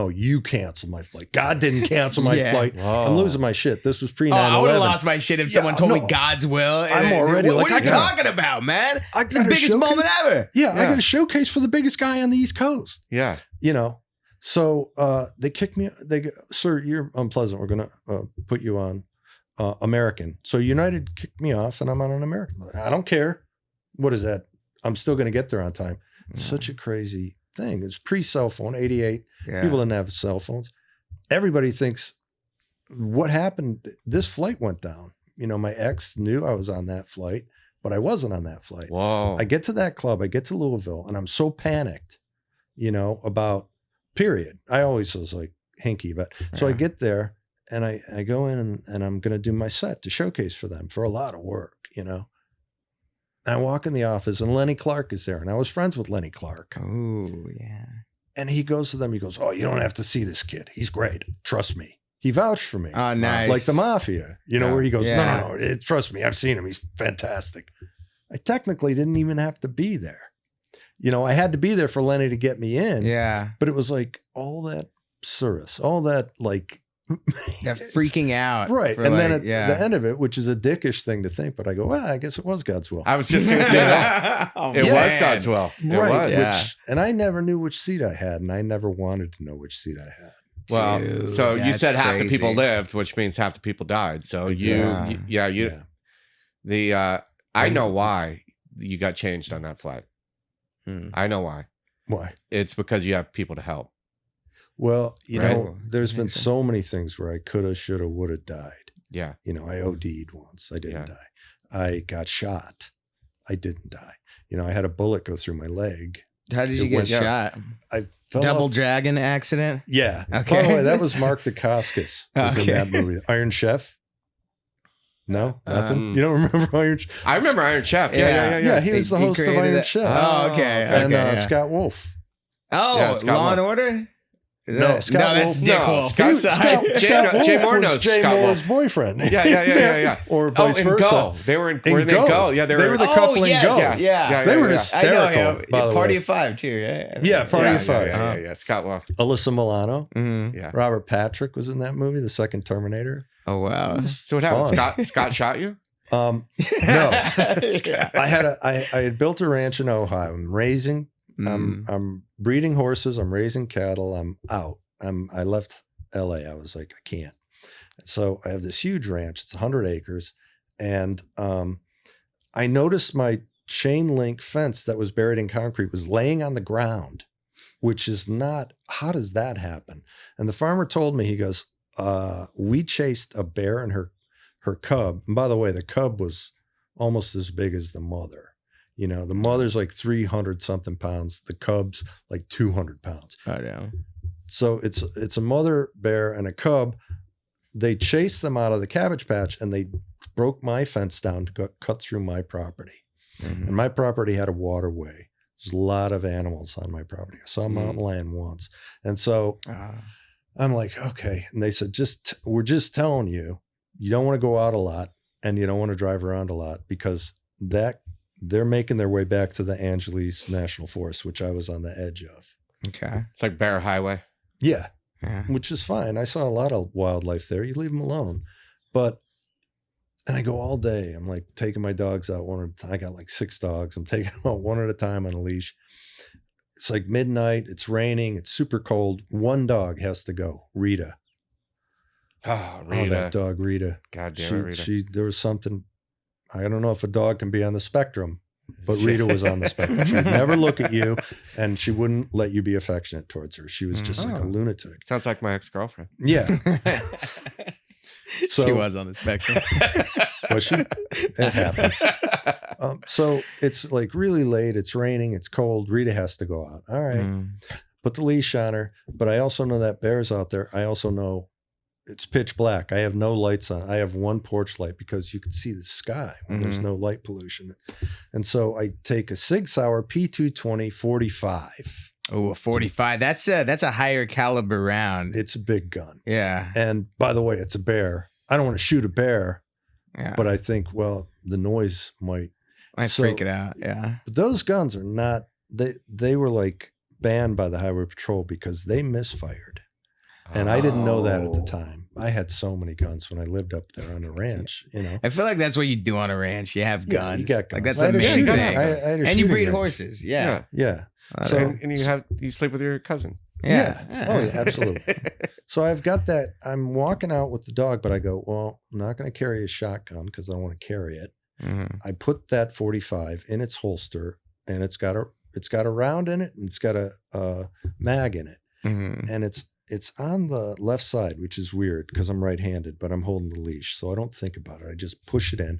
S3: you canceled my flight. God didn't cancel my flight. Whoa. I'm losing my shit. This was pre 9/11.
S1: I would have lost my shit if someone told me God's will.
S3: I'm already
S1: what are you talking about, man? It's the biggest moment ever.
S3: Yeah, I got a showcase for the biggest guy on the East Coast.
S2: Yeah.
S3: You know, so they kicked me. They go, sir, you're unpleasant. We're going to put you on American. So United kicked me off and I'm on an American. I don't care. What is that? I'm still going to get there on time. It's such a crazy thing. It's pre-cell phone, 88. Yeah. People didn't have cell phones. Everybody thinks, what happened? This flight went down. You know, my ex knew I was on that flight, but I wasn't on that flight.
S2: Whoa.
S3: I get to that club, I get to Louisville, and I'm so panicked, you know, about period. I always was like hinky, but so I get there and I go in and I'm going to do my set to showcase for them for a lot of work, you know. And I walk in the office and Lenny Clark is there. And I was friends with Lenny Clark.
S1: Oh, yeah.
S3: And he goes to them. He goes, oh, you don't have to see this kid. He's great. Trust me. He vouched for me.
S1: Oh, nice.
S3: Like the mafia, you know, where he goes, no, trust me. I've seen him. He's fantastic. I technically didn't even have to be there. You know, I had to be there for Lenny to get me in.
S1: Yeah.
S3: But it was like all that service, all that like
S1: They're freaking out.
S3: Right. And then at the end of it, which is a dickish thing to think, but I go, well, I guess it was God's will.
S2: I was just going to say that. It was God's will. It
S3: right.
S2: was.
S3: Yeah. And I never knew which seat I had, and I never wanted to know which seat I had.
S2: Well,
S1: Dude,
S2: so you said half the people
S1: crazy.
S2: lived, which means half the people died. So I know why you got changed on that flight. I know why.
S3: Why?
S2: It's because you have people to help.
S3: Well, you know, there's been so many things where I coulda, shoulda, woulda died.
S2: Yeah.
S3: You know, I OD'd once. I didn't die. I got shot. I didn't die. You know, I had a bullet go through my leg.
S1: How did you get shot?
S3: I fell
S1: Double
S3: off.
S1: Dragon accident?
S3: Yeah.
S1: Okay.
S3: By the way, that was Mark Dacascos was in that movie. Iron Chef? No? Nothing? You don't remember Iron Chef?
S2: I remember Iron Chef.
S3: Yeah, he was the host of Iron Chef.
S1: Oh, okay.
S3: And Scott Wolf.
S1: Oh, Law and Order?
S3: No, Scott Wolf.
S1: Dick Wolf.
S2: Jay Moore knows
S3: Jay
S2: Scott
S3: Moore's
S2: Wolf.
S3: boyfriend.
S2: Yeah.
S3: Or vice versa.
S2: Go. They were in Go. Yeah,
S3: they were the couple in Go.
S1: Yeah.
S3: They were hysterical.
S1: I know him.
S3: By the
S1: Party
S3: way.
S1: of Five too. Yeah.
S3: Yeah, Party of Five.
S2: Yeah. Scott Wolf.
S3: Alyssa Milano.
S2: Yeah.
S3: Robert Patrick was in that movie, the second Terminator.
S1: Oh wow.
S2: So what happened? Scott shot you?
S3: No. I had built a ranch in Ohio. I'm raising. I'm breeding horses. I'm raising cattle. I'm out. I left LA. I was like, I can't. So I have this huge ranch. It's 100 acres. And I noticed my chain link fence that was buried in concrete was laying on the ground, which is not, how does that happen? And the farmer told me, he goes, we chased a bear and her cub. And by the way, the cub was almost as big as the mother. You know, the mother's like 300 something pounds. The cub's like 200 pounds.
S1: Oh, yeah.
S3: So it's a mother bear and a cub. They chased them out of the cabbage patch and they broke my fence down to cut through my property. And my property had a waterway. There's a lot of animals on my property. I saw a mountain lion once. And so I'm like, okay. And they said, we're just telling you, you don't want to go out a lot and you don't want to drive around a lot because they're making their way back to the Angeles National Forest, which I was on the edge of.
S1: Okay.
S2: It's like Bear Highway.
S3: Yeah, which is fine. I saw a lot of wildlife there. You leave them alone. And I go all day. I'm like taking my dogs out one at a time. I got like 6 dogs. I'm taking them out one at a time on a leash. It's like midnight. It's raining. It's super cold. One dog has to go. Rita.
S2: Oh, Rita.
S3: Oh, that dog, Rita.
S2: God damn it, Rita.
S3: There was something. I don't know if a dog can be on the spectrum, but Rita was on the spectrum. She'd never look at you, and she wouldn't let you be affectionate towards her. She was just like a lunatic.
S2: Sounds like my ex-girlfriend.
S3: Yeah. So,
S1: she was on the spectrum.
S3: Was she? It happens. So it's like really late. It's raining. It's cold. Rita has to go out. All right. Put the leash on her. But I also know that bear's out there. I also know it's pitch black. I have no lights on. I have one porch light because you can see the sky when there's no light pollution. And so I take a Sig Sauer P220 45.
S1: Oh, a 45. That's a higher caliber round.
S3: It's a big gun.
S1: Yeah.
S3: And by the way, it's a bear. I don't want to shoot a bear, but I think, well, the noise might
S1: freak it out. Yeah.
S3: But those guns are not, they were like banned by the Highway Patrol because they misfired. And I didn't know that at the time. I had so many guns when I lived up there on the ranch, you know.
S1: I feel like that's what you do on a ranch. You have guns.
S3: You got guns.
S1: Like that's a main thing. And you breed
S3: range.
S1: horses. Yeah.
S3: So
S2: and you sleep with your cousin.
S3: Yeah. Oh, yeah, absolutely. So I've got that. I'm walking out with the dog, but I go, well, I'm not going to carry a shotgun because I want to carry it. I put that 45 in its holster, and it's got a round in it, and it's got a mag in it, and it's on the left side, which is weird because I'm right-handed, but I'm holding the leash, so I don't think about it. I just push it in,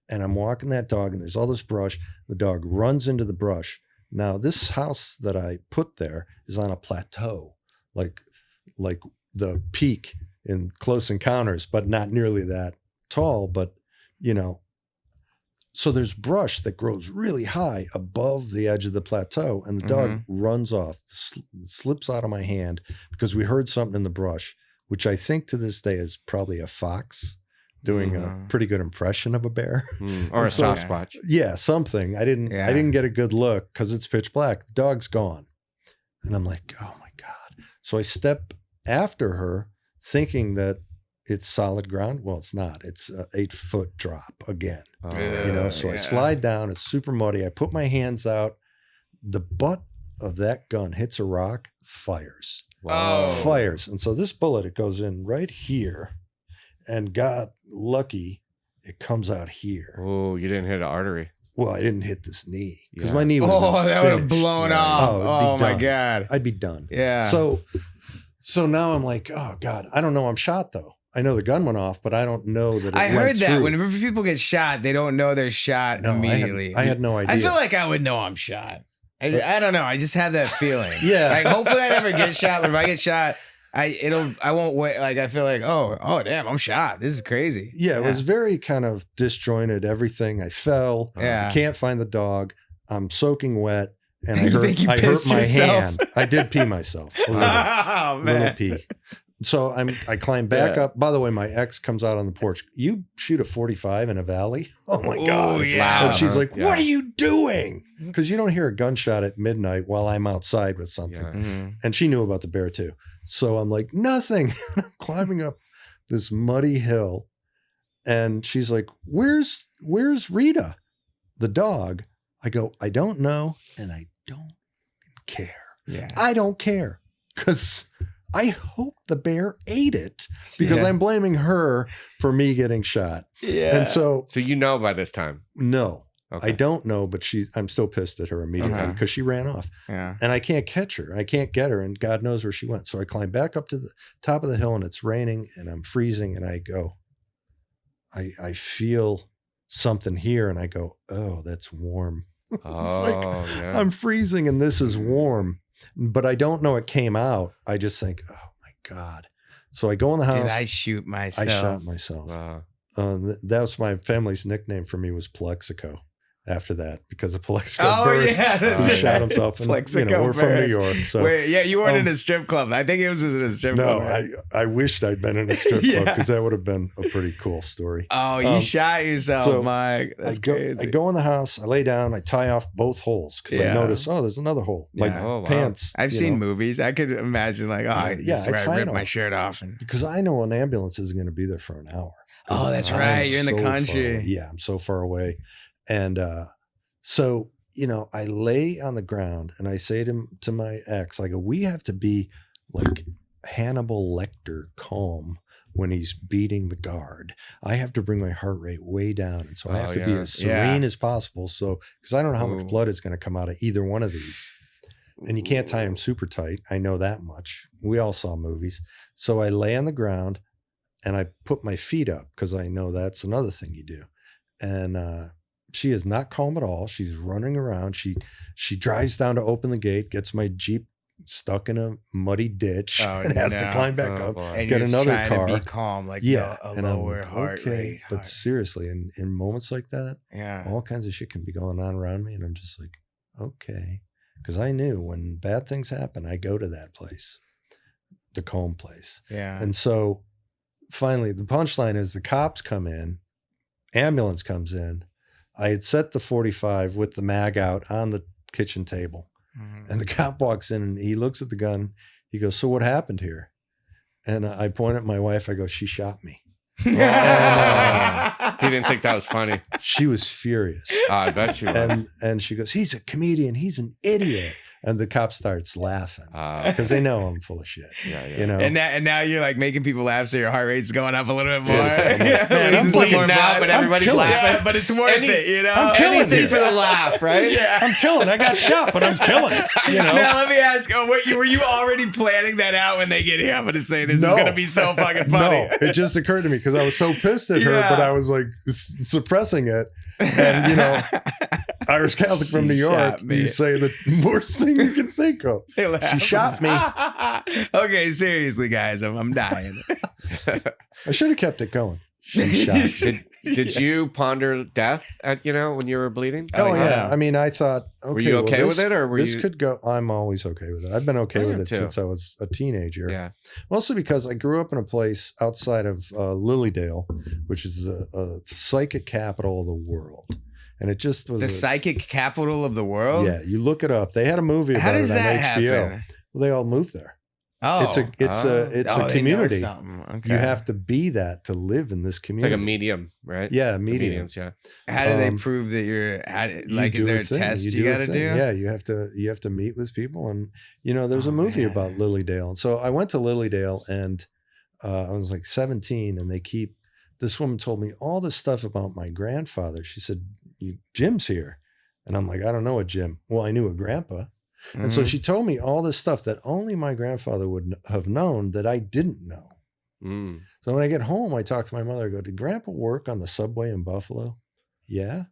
S3: and I'm walking that dog, and there's all this brush. The dog runs into the brush. Now, this house that I put there is on a plateau, like the peak in Close Encounters, but not nearly that tall. But, you know, so there's brush that grows really high above the edge of the plateau, and the dog runs off, slips out of my hand because we heard something in the brush, which I think to this day is probably a fox doing a pretty good impression of a bear
S2: or a Sasquatch.
S3: Yeah, something. I didn't get a good look because it's pitch black. The dog's gone. And I'm like, oh my God. So I step after her thinking that it's solid ground. Well, it's not. It's an 8-foot drop again. So I slide down. It's super muddy. I put my hands out. The butt of that gun hits a rock, fires.
S2: Wow.
S3: Fires. And so this bullet, it goes in right here. And got lucky, it comes out here.
S2: Oh, you didn't hit an artery.
S3: Well, I didn't hit this knee because my knee would have
S1: that would have blown off. Oh my God.
S3: I'd be done.
S1: Yeah.
S3: So now I'm like, oh God, I don't know I'm shot though. I know the gun went off, but I don't know that it
S1: I heard that
S3: through.
S1: whenever people get shot, they don't know they're shot immediately.
S3: I had no idea.
S1: I feel like I would know I'm shot. I don't know. I just have that feeling.
S3: Yeah.
S1: Like hopefully I never get shot, but if I get shot, I won't wait. Like I feel like, oh damn, I'm shot. This is crazy.
S3: Yeah, it was very kind of disjointed. Everything. I fell.
S1: Yeah.
S3: Can't find the dog. I'm soaking wet, and I
S1: You
S3: hurt.
S1: think you
S3: I hurt
S1: pissed
S3: my
S1: yourself?
S3: hand. I did pee myself. A little,
S1: Oh man.
S3: little pee. So I climb back up. By the way, my ex comes out on the porch. You shoot a 45 in a valley? Oh my God.
S1: It's loud.
S3: And she's like, what are you doing? Because you don't hear a gunshot at midnight while I'm outside with something.
S2: Yeah.
S1: Mm-hmm.
S3: And she knew about the bear too. So I'm like, nothing. I'm climbing up this muddy hill. And she's like, where's Rita, the dog? I go, I don't know. And I don't care.
S1: Yeah.
S3: I don't care. Because I hope the bear ate it because I'm blaming her for me getting shot.
S1: Yeah.
S3: And so
S2: you know by this time.
S3: No,
S2: Okay.
S3: I don't know, but I'm still pissed at her immediately because she ran off.
S1: Yeah.
S3: And I can't catch her. I can't get her. And God knows where she went. So I climb back up to the top of the hill and it's raining and I'm freezing. And I go, I feel something here. And I go, oh, that's warm.
S2: Yeah.
S3: I'm freezing and this is warm. But I don't know it came out. I just think, oh my God. So I go in the house.
S1: Did I shoot myself?
S3: I shot myself.
S2: Wow.
S3: That was my family's nickname for me was Plexico. After that, because of Plexico Burst, he shot himself. And we're from New York. So
S1: wait, you weren't in a strip club. I think it was in a strip club.
S3: No,
S1: right?
S3: I wished I'd been in a strip club because that would have been a pretty cool story.
S1: Oh, you shot yourself,
S3: so
S1: Mike. That's crazy.
S3: I go in the house, I lay down, I tie off both holes because I notice, there's another hole. My pants.
S1: I've seen movies. I could imagine I rip my shirt off.
S3: Because I know an ambulance isn't going to be there for an hour.
S1: Oh, that's right. You're in the country.
S3: Yeah, I'm so far away. And so, I lay on the ground and I say to my ex, I go, we have to be like Hannibal Lecter calm when he's beating the guard. I have to bring my heart rate way down. And so I have to be as serene as possible. So, because I don't know how much blood is going to come out of either one of these. And you can't tie them super tight. I know that much. We all saw movies. So I lay on the ground and I put my feet up because I know that's another thing you do. And she is not calm at all. She's running around. She drives down to open the gate, gets my Jeep stuck in a muddy ditch and has to climb back up, get another car.
S1: To be calm, a lower heart rate.
S3: But seriously, in moments like that, all kinds of shit can be going on around me. And I'm just like, okay. Because I knew when bad things happen, I go to that place, the calm place.
S1: Yeah.
S3: And so finally, the punchline is the cops come in, ambulance comes in. I had set the 45 with the mag out on the kitchen table. Mm-hmm. And the cop walks in and he looks at the gun. He goes, so what happened here? And I point at my wife. I go, she shot me.
S2: He didn't think that was funny.
S3: She was furious.
S2: I bet she was.
S3: And she goes, he's a comedian. He's an idiot. And the cop starts laughing because they know I'm full of shit.
S1: And now you're making people laugh, so your heart rate's going up a little bit more.
S2: Man, I'm bleeding now, but everybody's laughing.
S1: But it's worth it,
S3: I'm killing
S2: anything for the laugh, right?
S3: Yeah, I'm killing. I got shot, but I'm killing.
S1: Now let me ask: were you already planning that out when they get here? I'm going to say this is going to be so fucking funny.
S3: No, it just occurred to me because I was so pissed at her, but I was suppressing it. And Irish Catholic from New York, you say the worst thing you can think of. She shot me.
S1: Okay, seriously, guys, I'm dying.
S3: I should have kept it going. She shot me.
S2: Did you ponder death when you were bleeding?
S3: Oh yeah. I mean, I thought, okay,
S2: were you okay with it, or were
S3: this could go? I'm always okay with it. I've been okay with it since I was a teenager.
S2: Yeah.
S3: Mostly because I grew up in a place outside of Lilydale, which is a psychic capital of the world. And it just was
S1: the psychic capital of the world.
S3: Yeah, you look it up. They had a movie about it on HBO.
S1: Happen?
S3: Well, they all moved there.
S1: Oh,
S3: it's a community.
S1: Okay.
S3: You have to be that to live in this community.
S2: It's like a medium, right?
S3: Yeah, medium.
S2: Mediums, yeah.
S1: How do they prove that you're like? Is there a test you got to do?
S3: Yeah, you have to meet with people, and there's a movie about Lilydale, and so I went to Lilydale, and I was like 17, and this woman told me all this stuff about my grandfather. She said, Jim's here, and I'm like, I don't know a Jim. Well, I knew a grandpa. And so she told me all this stuff that only my grandfather would have known that I didn't know. So when I get home, I talk to my mother. I go, did Grandpa work on the subway in Buffalo? Yeah.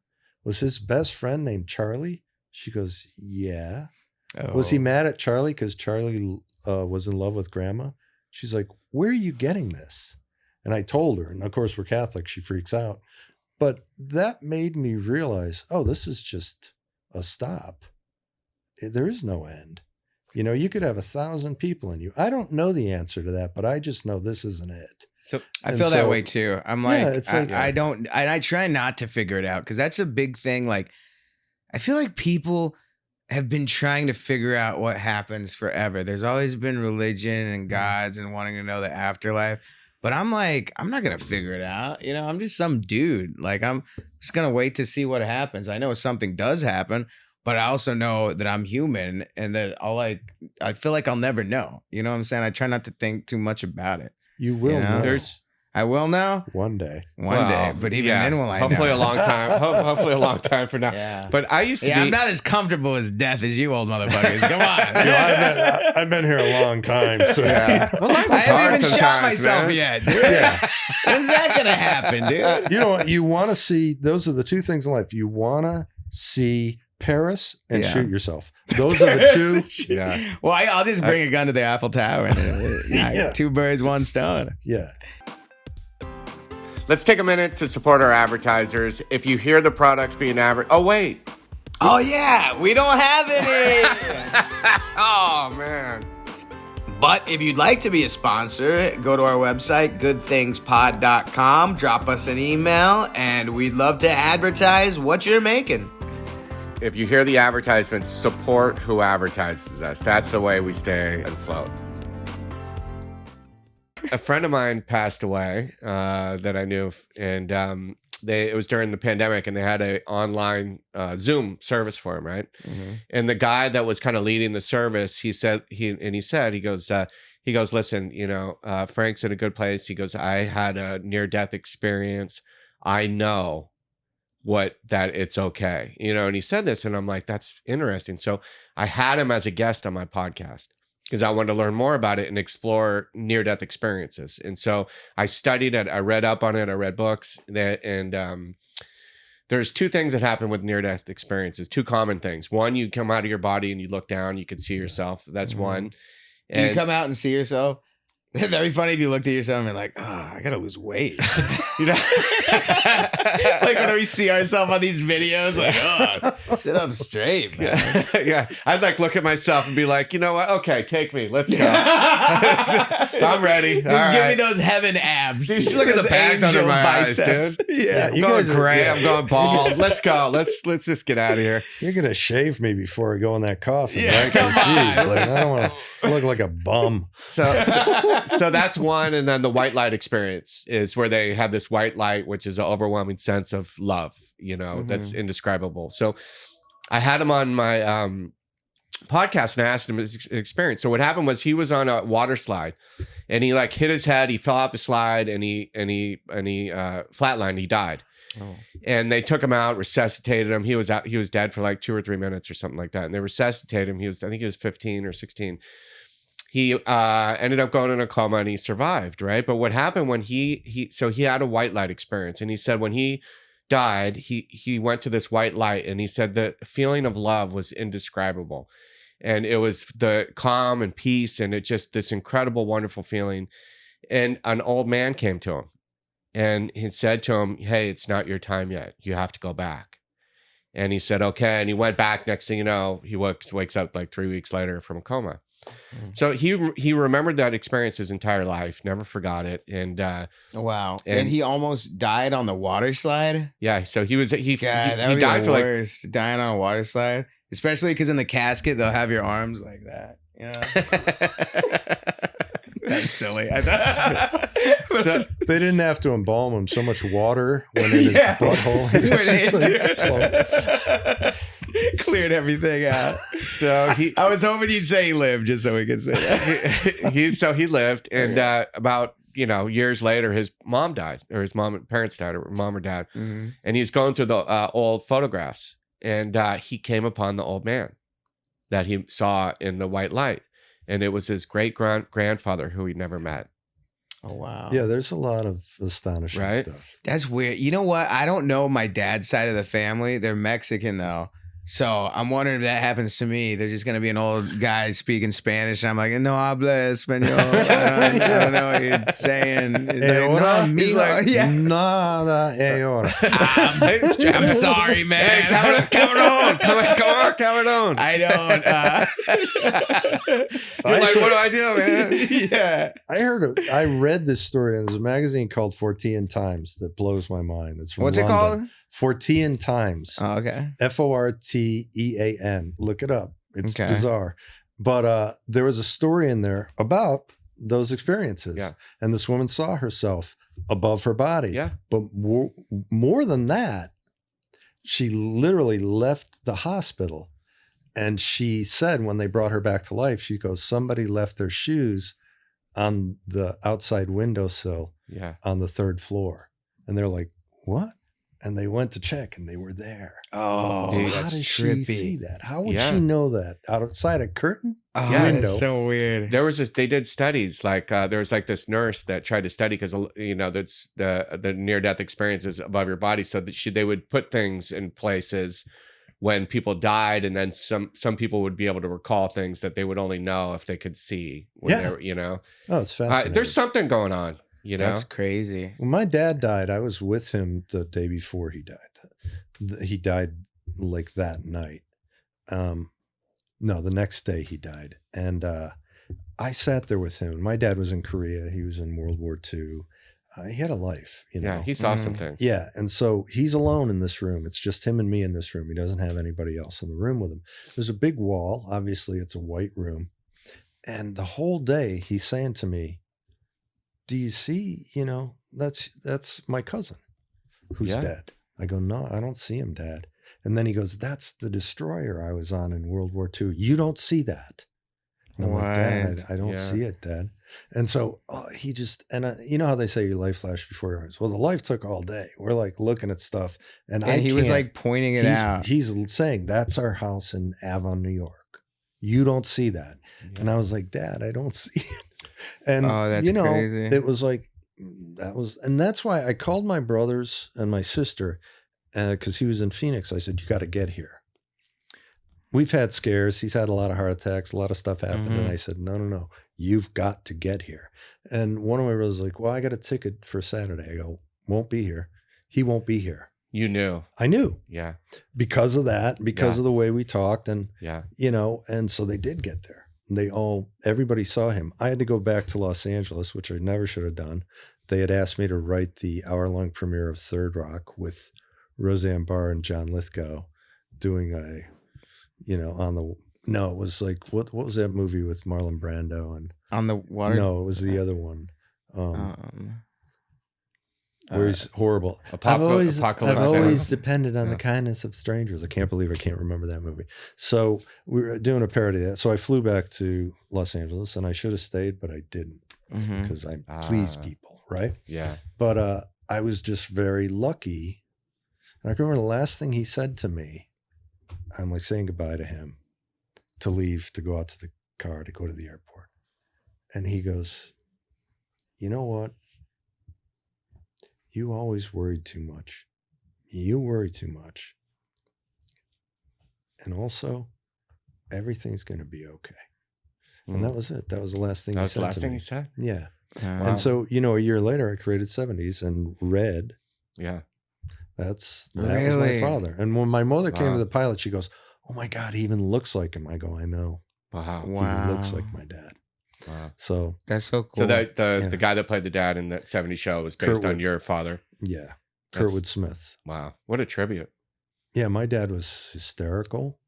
S3: Was his best friend named Charlie? She goes, yeah. Oh. Was he mad at Charlie because Charlie was in love with Grandma? She's like, where are you getting this? And I told her. And of course, we're Catholic. She freaks out. But that made me realize, this is just a stop. There is no end. You could have 1,000 people in you. I don't know the answer to that, but I just know this isn't it.
S1: So I feel that way too. I'm like, I try not to figure it out because that's a big thing. Like, I feel like people have been trying to figure out what happens forever. There's always been religion and gods and wanting to know the afterlife. But I'm like, I'm not going to figure it out. I'm just some dude. Like, I'm just going to wait to see what happens. I know something does happen. But I also know that I'm human and that I feel like I'll never know. You know what I'm saying? I try not to think too much about it.
S3: You will know.
S1: I will know?
S3: One day.
S1: One day. But even then will I know?
S2: Hopefully a long time. Hopefully a long time for now. Yeah. But I used to be...
S1: I'm not as comfortable with death as you old motherfuckers. Come on.
S3: I've been here a long time. So
S2: yeah. Well, life is hard sometimes,
S1: shot myself yet, dude. Yeah. When's that going to happen, dude?
S3: You know what? You want to see... Those are the two things in life. You want to see... Paris and shoot yourself. Those are the two.
S2: Yeah.
S1: Well, I'll just bring a gun to the Eiffel Tower. And, 2 birds, 1 stone.
S3: Yeah.
S2: Let's take a minute to support our advertisers. If you hear the products being advertised... Oh, wait.
S1: Oh, yeah. We don't have any.
S2: Oh, man.
S1: But if you'd like to be a sponsor, go to our website, goodthingspod.com. Drop us an email, and we'd love to advertise what you're making.
S2: If you hear the advertisements, support who advertises us. That's the way we stay afloat. A friend of mine passed away that I knew, and it was during the pandemic, and they had an online Zoom service for him, right? Mm-hmm. And the guy that was kind of leading the service, he goes, listen, Frank's in a good place. He goes, I had a near-death experience. I know that it's okay, and he said this, and I'm like, that's interesting. So I had him as a guest on my podcast because I wanted to learn more about it and explore near-death experiences. And so I studied it, I read up on it, I read books, and there's 2 things that happen with near-death experiences, 2 common things. One, you come out of your body and you look down, you can see yourself. That's one.
S1: And you come out and see yourself? That'd be funny if you looked at yourself and be like, I gotta lose weight. Like when we see ourselves on these videos, like, sit up straight, man.
S2: Yeah. I'd look at myself and be like, you know what? Okay, take me. Let's go. I'm ready.
S1: Just give me those heaven abs.
S2: Just look at the bags under my
S1: biceps.
S2: eyes, dude. Yeah. I'm going gray. I'm going bald. Let's go. Let's just get out of here.
S3: You're going to shave me before I go in that coffin.
S1: Yeah,
S3: right? Come on. I don't want to look like a bum.
S2: So that's one. And then the white light experience is where they have this white light, which is an overwhelming sense of love, that's indescribable. So I had him on my podcast and I asked him his experience. So what happened was he was on a water slide and he hit his head. He fell off the slide and he flatlined. He died. Oh. And they took him out, resuscitated him. He was dead for 2 or 3 minutes or something like that. And they resuscitated him. I think he was 15 or 16. He ended up going in a coma and he survived, right? But what happened when he had a white light experience, and he said when he died, he went to this white light, and he said the feeling of love was indescribable, and it was the calm and peace, and it just this incredible, wonderful feeling. And an old man came to him, and he said to him, "Hey, it's not your time yet. You have to go back." And he said, "Okay." And he went back. Next thing you know, he wakes up 3 weeks later from a coma. So he remembered that experience his entire life, never forgot it, and
S1: wow. And he almost died on the water slide.
S2: Yeah, so he
S1: died for worst, dying on a water slide, especially because in the casket they'll have your arms like that. That's silly.
S3: So, they didn't have to embalm him. So much water went in his butthole.
S1: Cleared everything out.
S2: So
S1: I was hoping you'd say he lived, just so we could say that.
S2: He lived, and about years later, his mom died, or his parents died, or mom or dad, and he's going through the old photographs, and he came upon the old man that he saw in the white light, and it was his great grandfather who he never met.
S1: Oh, wow.
S3: Yeah, there's a lot of astonishing stuff.
S1: That's weird. You know what? I don't know my dad's side of the family. They're Mexican, though. So I'm wondering if that happens to me. There's just going to be an old guy speaking Spanish. And I'm like, no habla español. I don't know what you're saying. He's like,
S3: nada, ahora.
S1: I'm sorry, man.
S2: Hey, cabrón. Cabrón.
S1: I don't.
S2: You're like, what do I do, man?
S1: Yeah.
S3: I read this story, and there's a magazine called Fortean Times that blows my mind. It's from
S1: What's
S3: London.
S1: it called?
S3: Fortean Times.
S1: Oh, okay.
S3: Fortean. Look it up. It's bizarre. But there was a story in there about those experiences.
S2: Yeah.
S3: And this woman saw herself above her body.
S2: Yeah.
S3: But more than that, she literally left the hospital. And she said when they brought her back to life, she goes, somebody left their shoes on the outside windowsill on the 3rd floor. And they're like, what? And they went to check, and they were there.
S1: Oh,
S3: so
S1: that's
S3: how does
S1: trippy.
S3: she see that? How would she know that? Outside a curtain?
S1: Window. That's so weird.
S2: There was they did studies, like there was like this nurse that tried to study, because that's the near-death experiences above your body. So that they would put things in places when people died, and then some people would be able to recall things that they would only know if they could see. When they were,
S3: Oh, it's fascinating.
S2: There's something going on.
S1: That's crazy.
S3: When my dad died, I was with him the day before he died. He died like that night. No, the next day he died. And I sat there with him. My dad was in Korea. He was in World War II. He had a life,
S2: Yeah, he saw some things.
S3: Yeah, and so he's alone in this room. It's just him and me in this room. He doesn't have anybody else in the room with him. There's a big wall. Obviously, it's a white room. And the whole day he's saying to me, do you see, that's my cousin who's dead. I go, no, I don't see him, Dad. And then he goes, that's the destroyer I was on in World War II. You don't see that. And I'm like, Dad, I don't see it, Dad. And so he just, and you know how they say your life flashed before your eyes? Well, the life took all day. We're like looking at stuff. And he
S1: was like pointing it out.
S3: He's saying, that's our house in Avon, New York. You don't see that. Yeah. And I was like, Dad, I don't see it. And
S1: that's crazy.
S3: It was like, and that's why I called my brothers and my sister, because he was in Phoenix. I said, you got to get here. We've had scares. He's had a lot of heart attacks, a lot of stuff happened. And I said, no, you've got to get here. And one of my brothers was like, well, I got a ticket for Saturday. I go, won't be here. He won't be here.
S2: You knew.
S3: I knew.
S2: Yeah.
S3: Because of that, because of the way we talked, and and so they did get there. Everybody saw him. I had to go back to Los Angeles, which I never should have done. They had asked me to write the hour-long premiere of Third Rock with Roseanne Barr and John Lithgow doing it was like, what was that movie with Marlon Brando and
S1: On the Water?
S3: No, it was the other one. Where he's horrible. I've always depended on the kindness of strangers. I can't believe I can't remember that movie. So we were doing a parody of that. So I flew back to Los Angeles, and I should have stayed, but I didn't because I please people, right?
S2: Yeah.
S3: But I was just very lucky. And I can remember the last thing he said to me, I'm like saying goodbye to him, to leave, to go out to the car, to go to the airport. And he goes, you know what? You always worried too much. You worry too much. And also, everything's going to be okay. And that was it. That was the last thing he said.
S2: That was the last thing he said?
S3: Yeah. And so, a year later, I created 70s and Red.
S2: Yeah.
S3: That was my father. And when my mother came to the pilot, she goes, oh my God, he even looks like him. I go, I know.
S2: Wow.
S3: He looks like my dad.
S2: Wow.
S3: So
S1: that's so cool.
S2: So the guy that played the dad in that 70s show was based on your father.
S3: Yeah. Kurtwood Smith.
S2: Wow. What a tribute.
S3: Yeah. My dad was hysterical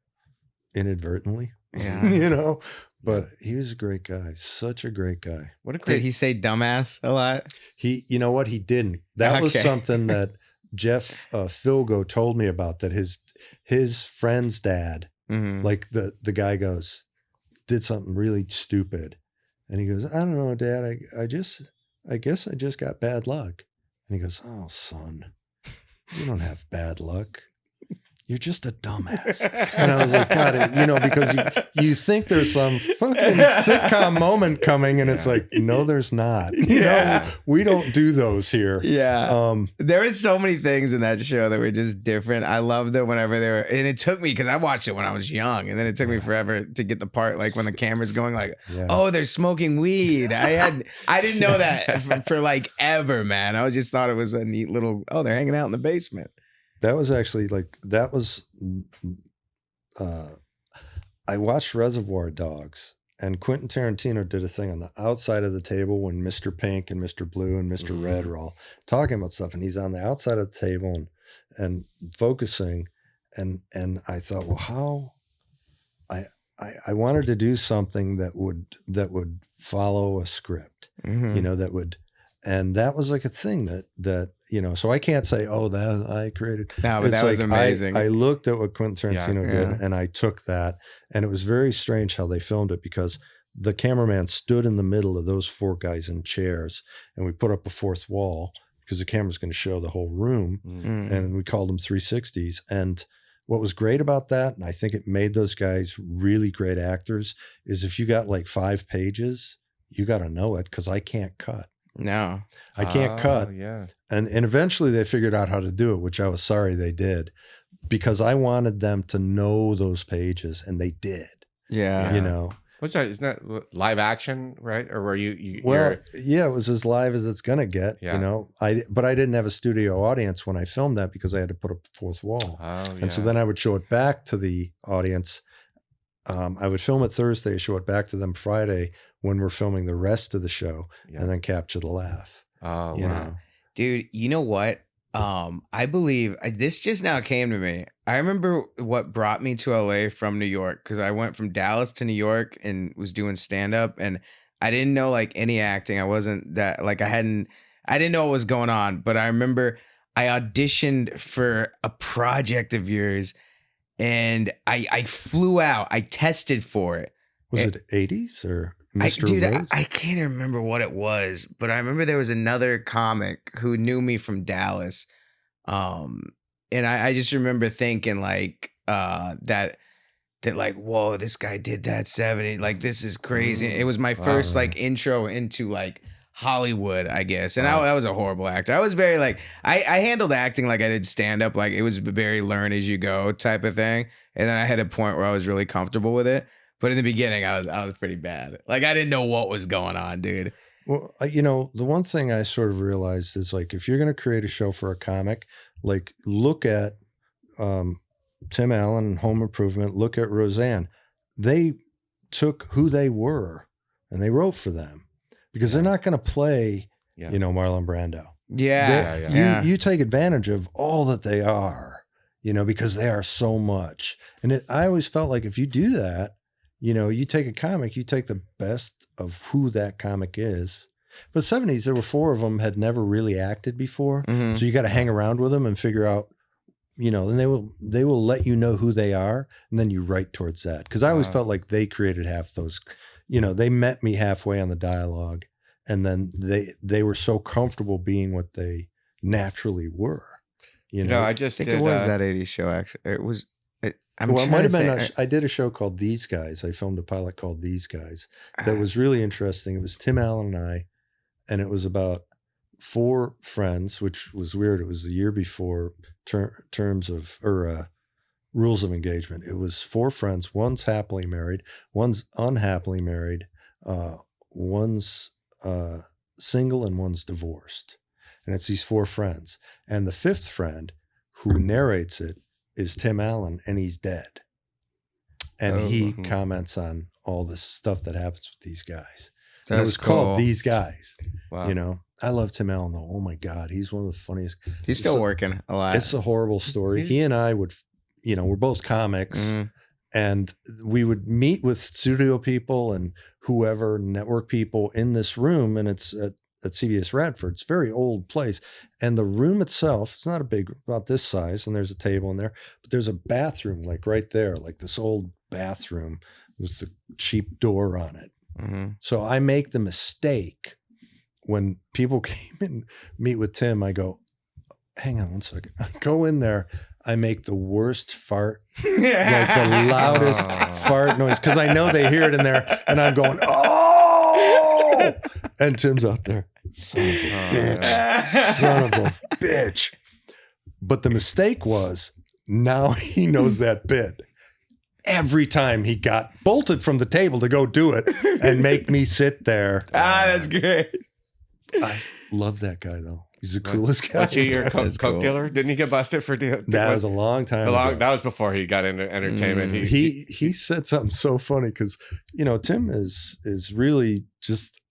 S3: inadvertently. you know. But he was a great guy, such a great guy.
S1: What a great! Did he say dumbass a lot?
S3: You know what, he didn't. That was something that Jeff Filgo told me about. That his friend's dad, like the guy goes, did something really stupid, and he goes, I don't know, Dad. I guess I just got bad luck. And he goes, oh, son, you don't have bad luck. You're just a dumbass. And I was like, God, because you think there's some fucking sitcom moment coming, and it's like, no, there's not. You know, we don't do those here.
S1: Yeah. There were so many things in that show that were just different. I loved it whenever they were, and it took me, because I watched it when I was young, and then it took me forever to get the part, like when the camera's going like, oh, they're smoking weed. I didn't know that for like ever, man. I just thought it was a neat little, oh, they're hanging out in the basement.
S3: That was actually I watched Reservoir Dogs, and Quentin Tarantino did a thing on the outside of the table when Mr. Pink and Mr. Blue and Mr. Red are all talking about stuff, and he's on the outside of the table and focusing, and I thought, well, how I wanted to do something that would follow a script, that would. And that was like a thing that so I can't say, oh, that I created.
S1: No, but that was amazing.
S3: I looked at what Quentin Tarantino did, and I took that, and it was very strange how they filmed it, because the cameraman stood in the middle of those four guys in chairs, and we put up a fourth wall because the camera's going to show the whole room, and we called them 360s. And what was great about that, and I think it made those guys really great actors, is if you got like 5 pages, you got to know it, because I can't cut.
S1: No,
S3: I can't cut. Yeah. And eventually they figured out how to do it, which I was sorry they did, because I wanted them to know those pages, and they did.
S1: Yeah.
S2: What's that? Isn't that live action, right? Or were you
S3: well, yeah, it was as live as it's going to get, but I didn't have a studio audience when I filmed that, because I had to put up the fourth wall. And so then I would show it back to the audience. I would film it Thursday, show it back to them Friday when we're filming the rest of the show, and then capture the laugh.
S2: Oh, wow.
S1: Dude, you know what? I believe this just now came to me. I remember what brought me to LA from New York, because I went from Dallas to New York and was doing stand up, and I didn't know like any acting. I wasn't that like I didn't know what was going on, but I remember I auditioned for a project of yours, and I flew out. I tested for it.
S3: Was it 80s or Mr. Rhodes?
S1: I can't remember what it was, but I remember there was another comic who knew me from Dallas. And I just remember thinking like that like, whoa, this guy did that 70. Like, this is crazy. It was my first like intro into like Hollywood, I guess. And I was a horrible actor. I was very like, I handled acting like I did stand up. Like, it was very learn as you go type of thing. And then I had a point where I was really comfortable with it. But in the beginning, I was pretty bad. Like, I didn't know what was going on, dude.
S3: Well, the one thing I sort of realized is, like, if you're going to create a show for a comic, like, look at Tim Allen, Home Improvement, look at Roseanne. They took who they were and they wrote for them, because they're not going to play, Marlon Brando. You take advantage of all that they are, because they are so much. And I always felt like if you do that, you take a comic, you take the best of who that comic is. But 70s, there were 4 of them had never really acted before. So you got to hang around with them and figure out, and they will let you know who they are, and then you write towards that. Because I always felt like they created half those, they met me halfway on the dialogue, and then they were so comfortable being what they naturally were.
S2: I just
S1: think
S2: did,
S1: it was that 80s show, actually. It was.
S3: It might have been. I did a show called These Guys. I filmed a pilot called These Guys that was really interesting. It was Tim Allen and I, and it was about 4 friends, which was weird. It was the year before Rules of Engagement. It was 4 friends. One's happily married. One's unhappily married. One's single, and one's divorced. And it's these 4 friends. And the 5th friend who narrates it is Tim Allen, and he's dead. And he comments on all the stuff that happens with these guys. And it was called These Guys. Wow. I love Tim Allen, though. Oh my God, he's one of the funniest.
S1: He's still working a lot.
S3: It's a horrible story. He and I would, we're both comics, And we would meet with studio people and whoever, network people in this room. And it's at CBS Radford. It's a very old place. And the room itself, it's not a big, about this size, and there's a table in there, but there's a bathroom like right there, like this old bathroom with the cheap door on it. Mm-hmm. So I make the mistake when people came and meet with Tim, I go, hang on one second. I go in there. I make the worst fart, like the loudest fart noise, because I know they hear it in there, and I'm going, oh! And Tim's out there, son of a bitch, son of a bitch. But the mistake was, now he knows that bit. Every time he got bolted from the table to go do it and make me sit there.
S1: That's great.
S3: I love that guy, though. He's the coolest guy.
S2: Was he your coke dealer? Didn't he get busted for that?
S3: That was a long time ago.
S2: That was before he got into entertainment.
S3: He said something so funny because, Tim is really just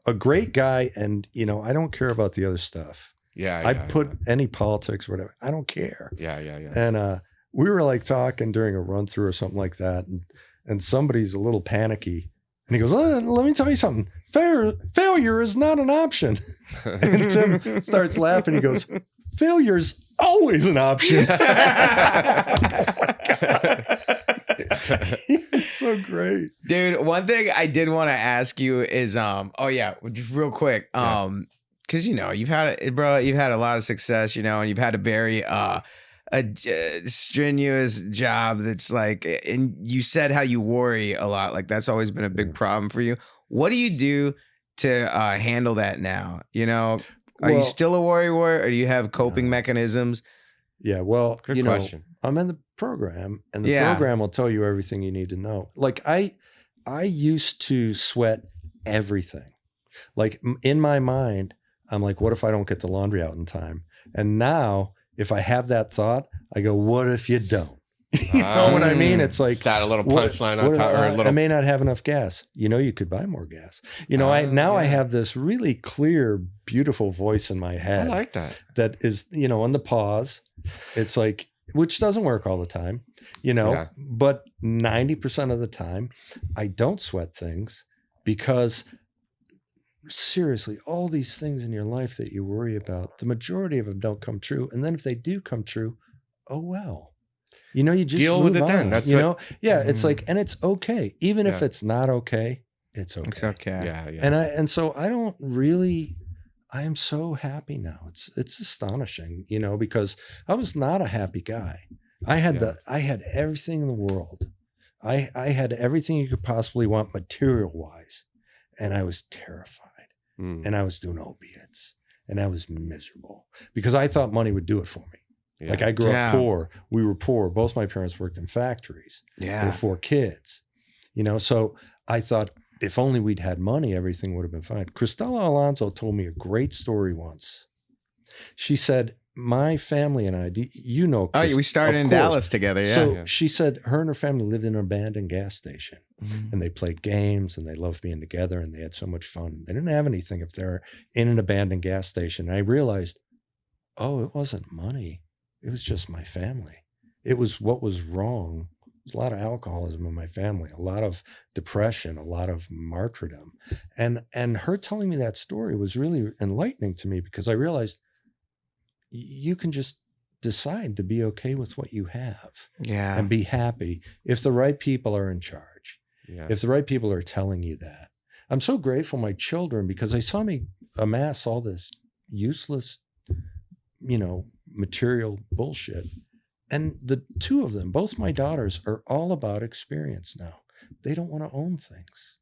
S3: a great guy. And, I don't care about the other stuff. I'd put any politics or whatever. I don't care.
S2: Yeah.
S3: And we were like talking during a run through or something like that. And somebody's a little panicky. And he goes, let me tell you something. Failure is not an option. And Tim starts laughing. He goes, failure's always an option. He's so great.
S1: Dude, one thing I did want to ask you is, just real quick. Because, you've had a lot of success, and you've had a very a strenuous job that's like, and you said how you worry a lot, like that's always been a big problem for you. What do you do to handle that now? Are you still a worry or do you have coping mechanisms?
S3: Yeah, well,
S2: good question.
S3: I'm in the program, and the program will tell you everything you need to know. Like I used to sweat everything. Like in my mind, I'm like, what if I don't get the laundry out in time? And now, if I have that thought, I go, what if you don't? You know what I mean? It's like
S2: start a little punchline on top, or a little.
S3: I may not have enough gas. You could buy more gas. I have this really clear, beautiful voice in my head.
S2: I like that.
S3: That is, on the pause. It's like, which doesn't work all the time, but 90% of the time, I don't sweat things because. Seriously, all these things in your life that you worry about, the majority of them don't come true. And then if they do come true, oh well. You just
S2: deal with it then. That's
S3: it's like, and it's okay. Even if it's not okay, it's okay.
S1: It's okay.
S3: Yeah. And so I don't really, I am so happy now. It's astonishing, because I was not a happy guy. I had everything in the world. I had everything you could possibly want material wise. And I was terrified. And I was doing opiates, and I was miserable because I thought money would do it for me. Yeah. Like I grew up poor. We were poor. Both my parents worked in factories. Yeah. There were 4 kids, so I thought if only we'd had money, everything would have been fine. Cristela Alonso told me a great story once. She said, my family and I, we started in Dallas together. Yeah. So she said her and her family lived in an abandoned gas station. Mm-hmm. And they played games and they loved being together and they had so much fun. They didn't have anything if they're in an abandoned gas station. And I realized, it wasn't money. It was just my family. It was what was wrong. There's a lot of alcoholism in my family, a lot of depression, a lot of martyrdom. And her telling me that story was really enlightening to me because I realized you can just decide to be okay with what you have and be happy if the right people are in charge. Yeah. If the right people are telling you that. I'm so grateful my children, because they saw me amass all this useless, material bullshit. And the 2 of them, both my daughters, are all about experience now. They don't want to own things.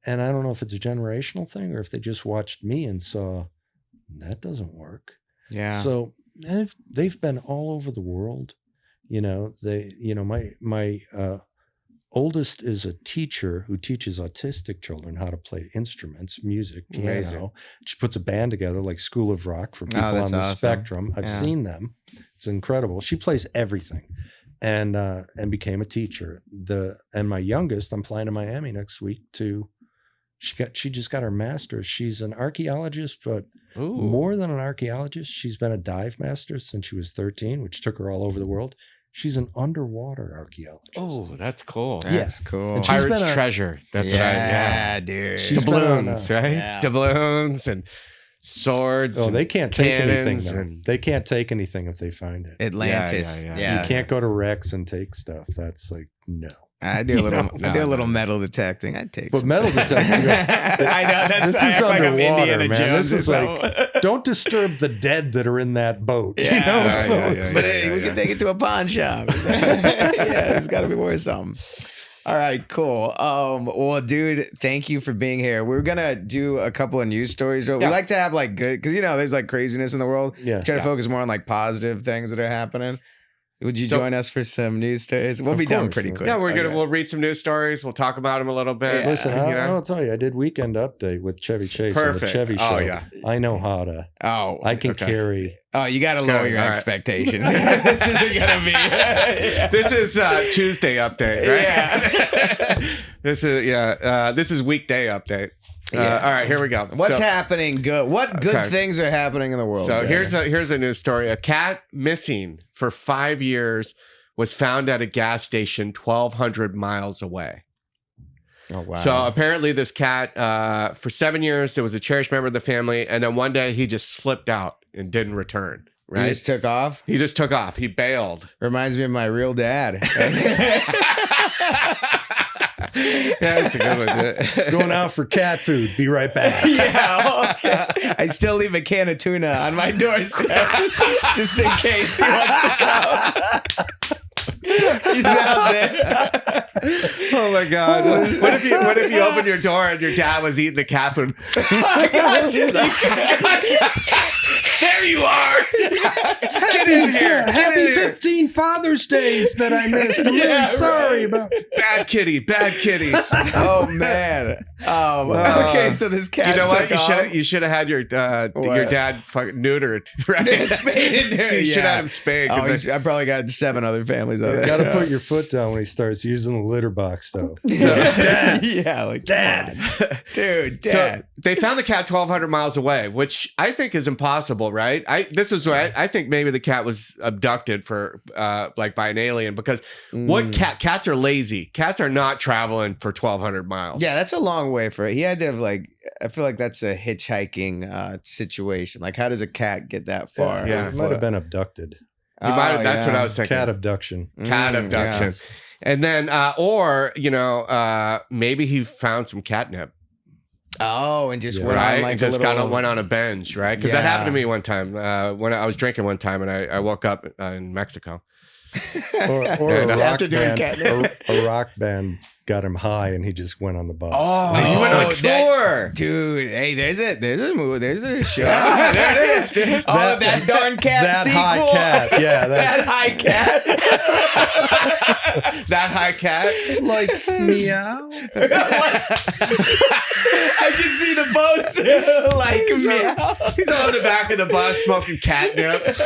S3: And I don't know if it's a generational thing or if they just watched me and saw that doesn't work. Yeah. So they've been all over the world. My oldest is a teacher who teaches autistic children how to play instruments, music, piano. Amazing. She puts a band together like School of Rock for people on the spectrum. I've seen them. It's incredible. She plays everything and became a teacher. And my youngest, I'm flying to Miami next week she just got her master's. She's an archaeologist, but more than an archaeologist, she's been a dive master since she was 13, which took her all over the world. She's an underwater archaeologist.
S2: Oh, that's cool.
S1: That's cool.
S3: And
S2: Pirate's treasure. That's
S1: dude.
S2: Doubloons, right?
S1: Yeah.
S2: Doubloons and swords.
S3: Oh, they can't take anything.
S2: And
S3: They can't take anything if they find it.
S1: Atlantis. Yeah.
S3: You can't go to Rex and take stuff. That's like, no.
S1: I do a little metal detecting. I'd take.
S3: But metal detecting.
S1: I know that's
S3: this is
S1: like
S3: underwater,
S1: Indiana
S3: man.
S1: Jones
S3: This is like, don't disturb the dead that are in that boat.
S1: Yeah,
S3: you know?
S1: but we can take it to a pawn shop. It's got to be worth something. All right, cool. Well, dude, thank you for being here. We're gonna do a couple of news stories. We like to have like good, because there's like craziness in the world.
S3: Yeah.
S1: Try to focus more on like positive things that are happening. Would you join us for some news stories? We'll be done pretty quick.
S2: Yeah, we'll read some news stories. We'll talk about them a little bit.
S1: Yeah.
S3: Listen, I'll tell you, I did Weekend Update with Chevy Chase on the Chevy show.
S2: Oh, yeah.
S3: I know how to.
S1: Oh,
S3: I can carry.
S1: Oh, you got to lower your expectations. This isn't gonna be.
S2: This is Tuesday update, right?
S1: Yeah.
S2: This is weekday update. All right, here we go.
S1: What's happening good? What good things are happening in the world?
S2: So here's a news story. A cat missing for 5 years was found at a gas station 1,200 miles away.
S1: Oh, wow.
S2: So apparently this cat, for 7 years, there was a cherished member of the family. And then one day he just slipped out and didn't return. Right?
S1: He just took off?
S2: He just took off. He bailed.
S1: Reminds me of my real dad.
S3: Yeah, that's a good one. Going out for cat food. Be right back.
S1: Yeah, okay. I still leave a can of tuna on my doorstep just in case he wants to come. He's out there.
S2: Oh my God! What if you opened your door and your dad was eating the cat food?
S1: I got you.
S2: There you are! Get in here! Get in here!
S3: 15 Father's Days that I missed. I'm really sorry about.
S2: Bad kitty, bad kitty.
S1: Oh man. Okay, so this cat.
S2: You know what? You should have had your dad fucking neutered, right?
S1: Spayed and neutered.
S2: You should have had him spayed.
S1: I probably got 7 other families out there.
S3: Got to put your foot down when he starts using the litter box, though.
S1: Dad. Yeah, like
S3: Dad.
S1: Dude, Dad.
S2: So they found the cat 1,200 miles away, which I think is impossible, right? I think maybe the cat was abducted for like by an alien, because cats are lazy. Cats are not traveling for 1,200 miles.
S1: Yeah, that's a long way for it. He had to have I feel like that's a hitchhiking situation. Like, how does a cat get that far?
S3: Yeah, it might have been abducted.
S2: That's what I was thinking.
S3: Cat abduction.
S2: Cat abduction. Yeah. And then, maybe he found some catnip.
S1: Oh, and just
S2: went on like just kind of went on a binge, right? Because that happened to me one time when I was drinking one time, and I woke up in Mexico.
S3: or a rock band got him high, and he just went on the bus.
S2: Oh, he went on tour,
S1: dude. Hey, there's a movie, there's a show.
S2: Yeah, there it is, dude.
S1: That darn cat.
S3: That
S1: sequel.
S3: high cat. Yeah,
S1: that high cat.
S2: That high cat.
S3: Like meow.
S1: I can see the bus. Like meow.
S2: He's on the back of the bus smoking catnip.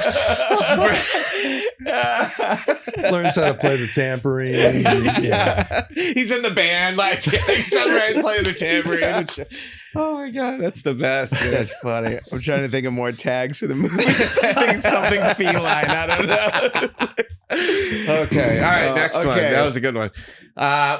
S3: Learns how to play the tambourine. Yeah.
S2: He's in the band, like he's playing the tambourine. Oh my God, that's the best. Dude.
S1: That's funny. I'm trying to think of more tags for the movie. I think something feline. I don't know.
S2: Okay. All right. Next one. That was a good one.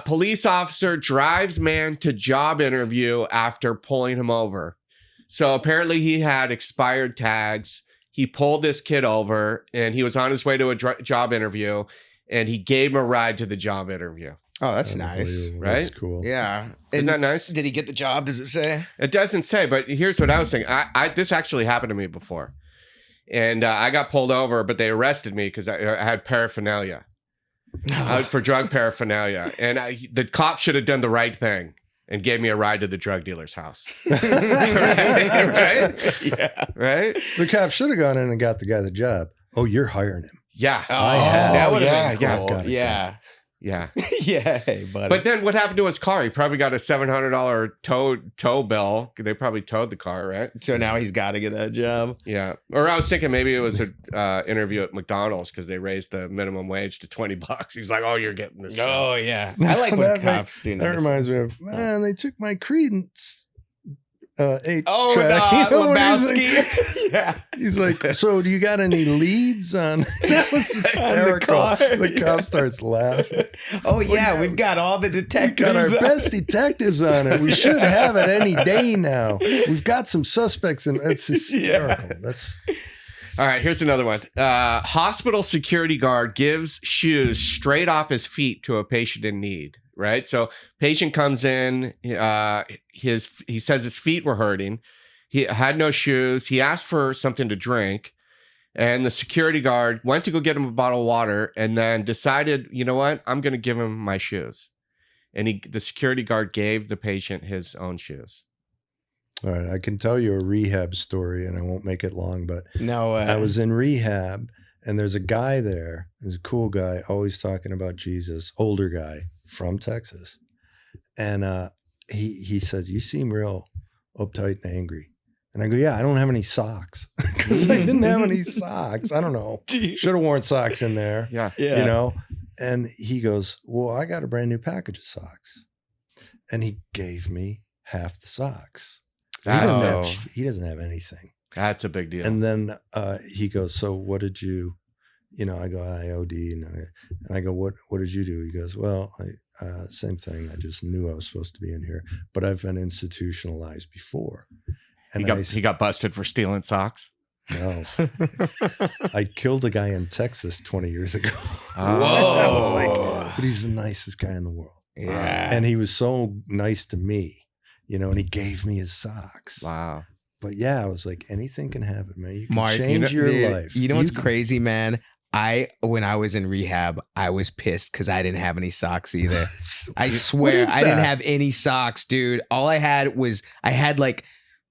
S2: Police officer drives man to job interview after pulling him over. So apparently he had expired tags. He pulled this kid over, and he was on his way to a job interview, and he gave him a ride to the job interview.
S1: Oh, that's nice.
S2: Right?
S3: That's cool.
S1: Yeah.
S2: Isn't that nice?
S1: Did he get the job? Does it say?
S2: It doesn't say, but here's what I was thinking. This actually happened to me before. And I got pulled over, but they arrested me because I had paraphernalia for drug paraphernalia. And the cop should have done the right thing and gave me a ride to the drug dealer's house. Right?
S1: Yeah.
S2: Right?
S3: The cop should have gone in and got the guy the job. Oh, you're hiring him.
S2: Yeah.
S1: That would have been cool.
S2: Yeah.
S1: Yeah. Yeah. Hey, buddy.
S2: But then what happened to his car? He probably got a $700 tow bill. They probably towed the car, right?
S1: So now he's got to get that job.
S2: Yeah. Or I was thinking maybe it was an interview at McDonald's because they raised the minimum wage to $20. He's like, oh, you're getting this job.
S1: Oh, yeah. I like when cops do
S3: that. Reminds me of, man, they took my credence 8
S1: Oh,
S3: track.
S1: Lebowski.
S3: Yeah. He's like, so do you got any leads on? That was hysterical. The cop starts laughing.
S1: Oh, yeah, we've got all the detectives.
S3: Got our best detectives on it. We should have it any day now. We've got some suspects, and it's hysterical. That's...
S2: All right, here's another one. Hospital security guard gives shoes straight off his feet to a patient in need. Right, so patient comes in. He says his feet were hurting. He had no shoes. He asked for something to drink, and the security guard went to go get him a bottle of water, and then decided, you know what, I'm going to give him my shoes. And the security guard gave the patient his own shoes.
S3: All right, I can tell you a rehab story, and I won't make it long, but
S1: no,
S3: I was in rehab, and there's a guy there. There's a cool guy, always talking about Jesus, older guy from Texas. And he says, you seem real uptight and angry. And I go, yeah, I don't have any socks. Because I didn't have any socks. I don't know. Should have worn socks in there.
S2: Yeah.
S3: You know? And he goes, well, I got a brand new package of socks. And he gave me half the socks. He doesn't have anything.
S2: That's a big deal.
S3: And then he goes, so what did you, I go, I OD. And I go, what did you do? He goes, well, same thing. I just knew I was supposed to be in here, but I've been institutionalized before. And
S2: he got busted for stealing socks.
S3: No, I killed a guy in Texas 20 years ago.
S2: Whoa.
S3: I was like, but he's the nicest guy in the world.
S1: Yeah.
S3: And he was so nice to me, and he gave me his socks.
S2: Wow.
S3: But yeah, I was like, anything can happen, man. You can
S1: Mark,
S3: change your life.
S1: You know what's crazy, man? When I was in rehab, I was pissed because I didn't have any socks either. I swear I didn't have any socks, dude. All I had like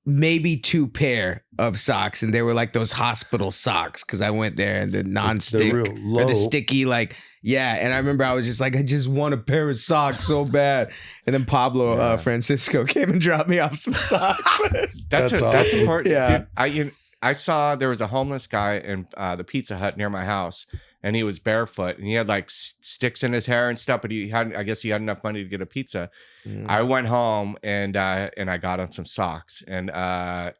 S1: maybe 2 pair of socks, and they were like those hospital socks because I went there and the non-stick
S3: real low.
S1: or the sticky, like, yeah. And I remember I was just like, I just want a pair of socks so bad. And then Pablo Francisco came and dropped me off some socks.
S2: That's important.
S1: Yeah.
S2: Dude, I saw there was a homeless guy in the Pizza Hut near my house, and he was barefoot, and he had like sticks in his hair and stuff, but I guess he had enough money to get a pizza. I went home and I got him some socks and a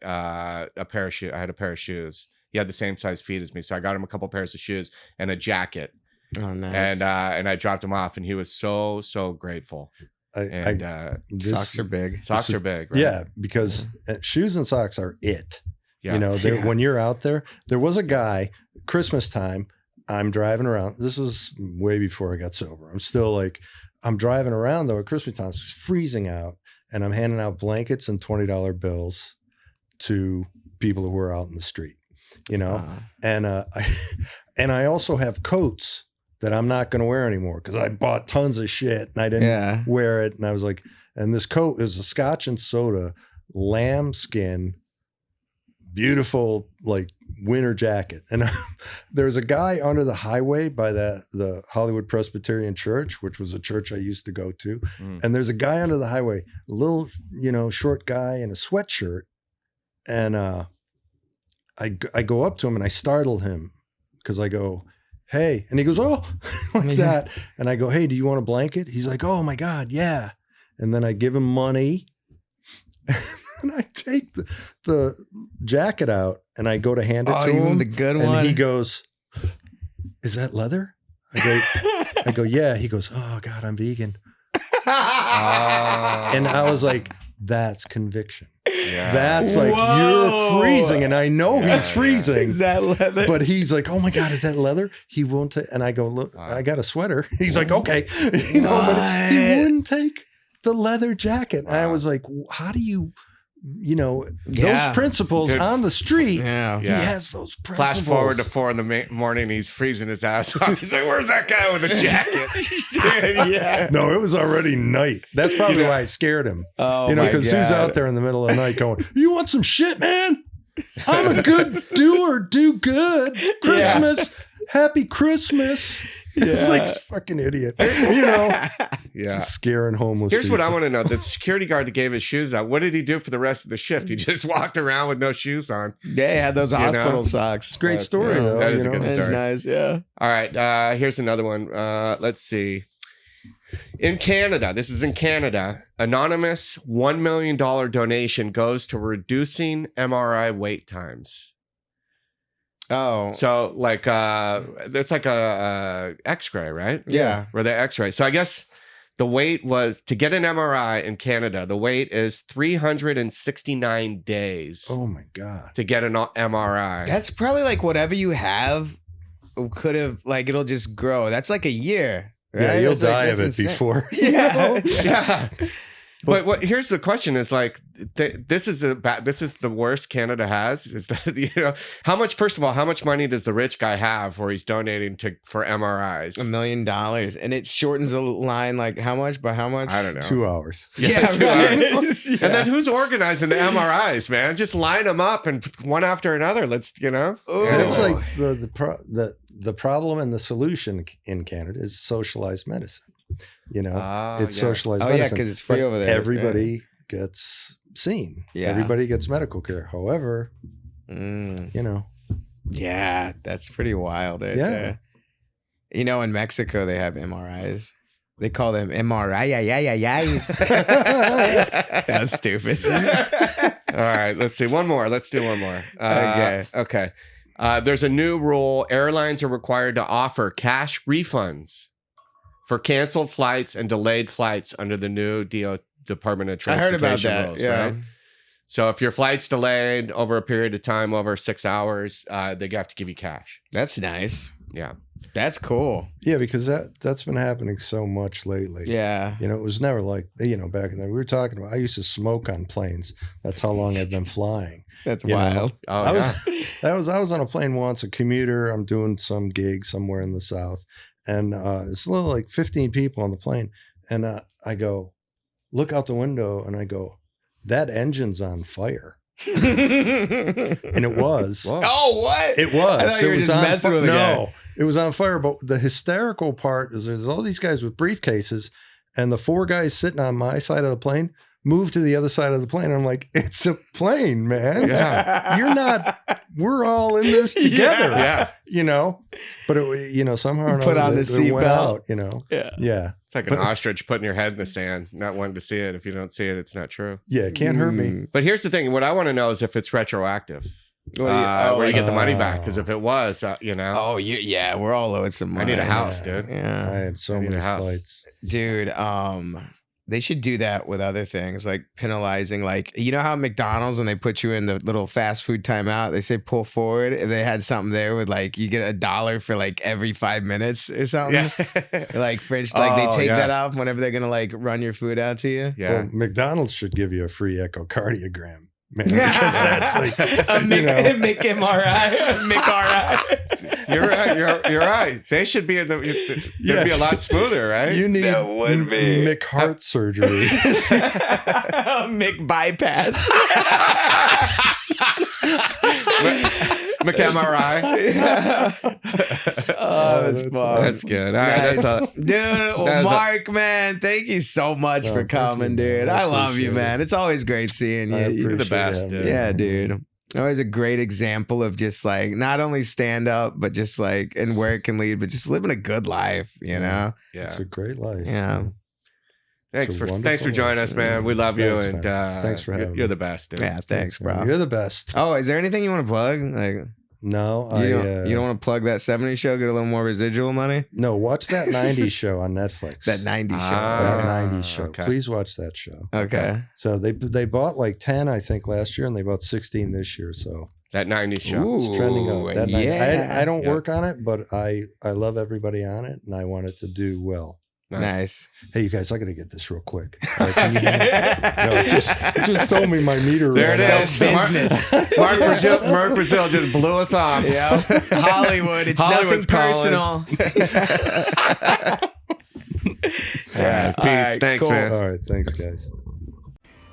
S2: pair of shoes. I had a pair of shoes. He had the same size feet as me, so I got him a couple pairs of shoes and a jacket.
S1: Oh, nice.
S2: And I dropped him off, and he was so grateful.
S1: Socks are big.
S2: Socks are big, right?
S3: Yeah, because shoes and socks are it.
S2: Yeah.
S3: When you're out there was a guy, Christmas time, I'm driving around. This was way before I got sober. I'm still like, I'm driving around though at Christmas time. It's freezing out, and I'm handing out blankets and $20 bills to people who were out in the street, and I also have coats that I'm not going to wear anymore because I bought tons of shit and I didn't wear it. And I was like, and this coat is a Scotch and soda lambskin, beautiful like winter jacket. And there's a guy under the highway by the Hollywood Presbyterian Church, which was a church I used to go to. And there's a guy under the highway, a little, short guy in a sweatshirt. And I go up to him and I startle him because I go, hey, and he goes, oh, like that. And I go, hey, do you want a blanket? He's like, oh my God, yeah. And then I give him money. And I take the jacket out and I go to hand it to him.
S1: The good one.
S3: And he goes, is that leather? I go, yeah. He goes, oh God, I'm vegan. And I was like, that's conviction. Yeah. That's like, you're freezing. And I know he's freezing.
S1: Is that leather?
S3: But he's like, oh my God, is that leather? He won't take. And I go, look, I got a sweater. He's like, okay. But he wouldn't take the leather jacket. And I was like, how do you... those principles on the street. Yeah. He has those principles.
S2: Flash forward to 4 a.m. He's freezing his ass off. He's like, where's that guy with a jacket?
S1: Yeah.
S3: No, it was already night. That's probably why I scared him. Oh, because who's out there in the middle of the night going, you want some shit, man? I'm a good doer, do good. Christmas. Happy Christmas. It's like fucking idiot, just scaring homeless
S2: Here's
S3: people.
S2: what I want to know. The security guard that gave his shoes out, what did he do for the rest of the shift? He just walked around with no shoes on.
S1: Yeah, he had those hospital socks.
S3: It's a great story, though.
S2: That is a good story.
S1: That's nice, yeah.
S2: All right, here's another one. Let's see. In Canada, this is in Canada, anonymous $1 million donation goes to reducing MRI wait times.
S1: Oh.
S2: So like, it's like a X-ray, right?
S1: Yeah.
S2: Where they X-ray. So I guess the wait was, to get an MRI in Canada, the wait is 369 days.
S3: Oh my God.
S2: To get an MRI.
S1: That's probably like whatever you have could have, like, it'll just grow. That's like a year. Right?
S3: Yeah, you'll
S1: that's
S3: die
S1: like,
S3: of it
S1: insane.
S3: before.
S1: Yeah.
S2: Yeah. But what? Here's the question: is like this is the worst Canada has. Is that how much? First of all, how much money does the rich guy have where he's donating for MRIs?
S1: $1 million, and it shortens the line. Like how much? By how much?
S2: I don't know.
S3: 2 hours.
S2: Yeah, 2
S1: right.
S2: hours. Yeah. And then who's organizing the MRIs, man? Just line them up and one after another. Let's
S3: And it's like the problem and the solution in Canada is socialized medicine. It's socialized medicine.
S1: Oh yeah, because it's free over there.
S3: Everybody gets seen.
S1: Yeah.
S3: Everybody gets medical care. However,
S1: Yeah, that's pretty wild. Right there. In Mexico they have MRIs. They call them MRIs. That was stupid.
S2: All right, let's see. One more. Let's do one more. Okay. There's a new rule. Airlines are required to offer cash refunds for canceled flights and delayed flights under the new Department of Transportation
S1: I heard about that.
S2: rules,
S1: Yeah.
S2: right? So if your flight's delayed over a period of time, over 6 hours, they have to give you cash.
S1: That's nice.
S2: Yeah.
S1: That's cool.
S3: Yeah, because that's been happening so much lately.
S1: Yeah.
S3: It was never like, back in there. We were talking about, I used to smoke on planes. That's how long I've been flying.
S1: That's wild.
S2: Oh,
S3: I was on a plane once, a commuter. I'm doing some gig somewhere in the South. And it's a little like 15 people on the plane. And I go, look out the window and I go, that engine's on fire. And it was.
S2: Whoa.
S1: Oh, what?
S3: It was.
S1: I thought you were just messing with the guy.
S3: No, it was on fire. But the hysterical part is there's all these guys with briefcases and the 4 guys sitting on my side of the plane moved to the other side of the plane. I'm like, it's a plane, man.
S2: Yeah.
S3: You're not, we're all in this together.
S2: Yeah.
S3: But it, somehow or another,
S1: Put on the
S3: it went out,
S1: Yeah.
S3: Yeah.
S2: It's like an ostrich putting your head in the sand, not wanting to see it. If you don't see it, it's not true.
S3: Yeah, it can't hurt me.
S2: But here's the thing. What I want to know is if it's retroactive. Where you get the money back. Because if it was,
S1: Oh, yeah, we're all owed some money.
S2: I need a house, dude.
S1: Yeah.
S3: I had so many flights.
S1: Dude, they should do that with other things, like penalizing, like, how McDonald's, when they put you in the little fast food timeout, they say pull forward. If they had something there with like, you get $1 for like every 5 minutes or something.
S2: Yeah.
S1: Like French, like they take that off whenever they're going to like run your food out to you.
S2: Yeah.
S3: Well, McDonald's should give you a free echocardiogram. Man, because that's like
S1: a Mick MRI, a Mick RI.
S2: You're right. You're right. They should be in the. It'd be a lot smoother, right?
S3: You need
S1: That would be.
S3: Mick heart surgery.
S1: Mick bypass.
S2: McMRI.
S1: Oh, that's fun.
S2: That's good. All right,
S1: Nice.
S2: that's
S1: Dude, well, Mark, man, thank you so much for coming, dude. I love you, man. It's always great seeing you.
S2: You're the best, dude.
S1: Yeah, dude. Always a great example of just like not only stand up, but just like and where it can lead, but just living a good life,
S2: Yeah.
S3: It's a great life.
S1: Yeah.
S2: Thanks for joining us, man. We love you, and
S3: thanks for having me.
S2: You're the best, dude.
S1: Yeah, thanks, bro.
S3: You're the best.
S1: Oh, is there anything you want to plug? Like,
S3: no,
S1: you don't want to plug that 70s show, get a little more residual money?
S3: No, watch that 90s show on Netflix.
S1: That 90s show.
S3: That 90s show.
S2: Okay.
S3: Please watch that show.
S1: Okay.
S3: So they bought like 10, I think, last year, and they bought 16 this year. So
S2: That 90s show.
S3: it's trending up. That
S1: yeah.
S3: I don't work on it, but I love everybody on it, and I want it to do well.
S1: Nice.
S3: Hey, you guys, I got to get this real quick. Can you it just told me my meter.
S2: There it is.
S1: Business.
S2: Mark Brazill just blew us off.
S1: Yeah. Hollywood. It's
S2: Hollywood's
S1: nothing personal.
S2: Peace.
S1: Right,
S2: Thanks,
S1: cool.
S2: man.
S3: All right. Thanks, guys.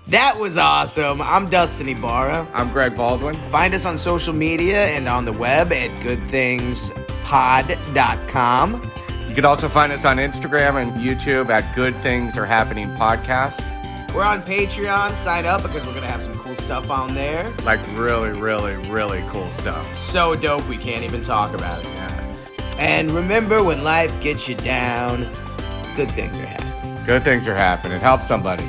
S1: That was awesome. I'm Dustin Ibarra.
S2: I'm Greg Baldwin.
S1: Find us on social media and on the web at goodthingspod.com.
S2: You can also find us on Instagram and YouTube at Good Things Are Happening Podcast.
S1: We're on Patreon. Sign up because we're going to have some cool stuff on there.
S2: Like really, really, really cool stuff.
S1: So dope we can't even talk about it. Yeah. And remember, when life gets you down, good things are happening.
S4: Good things are happening. Help somebody.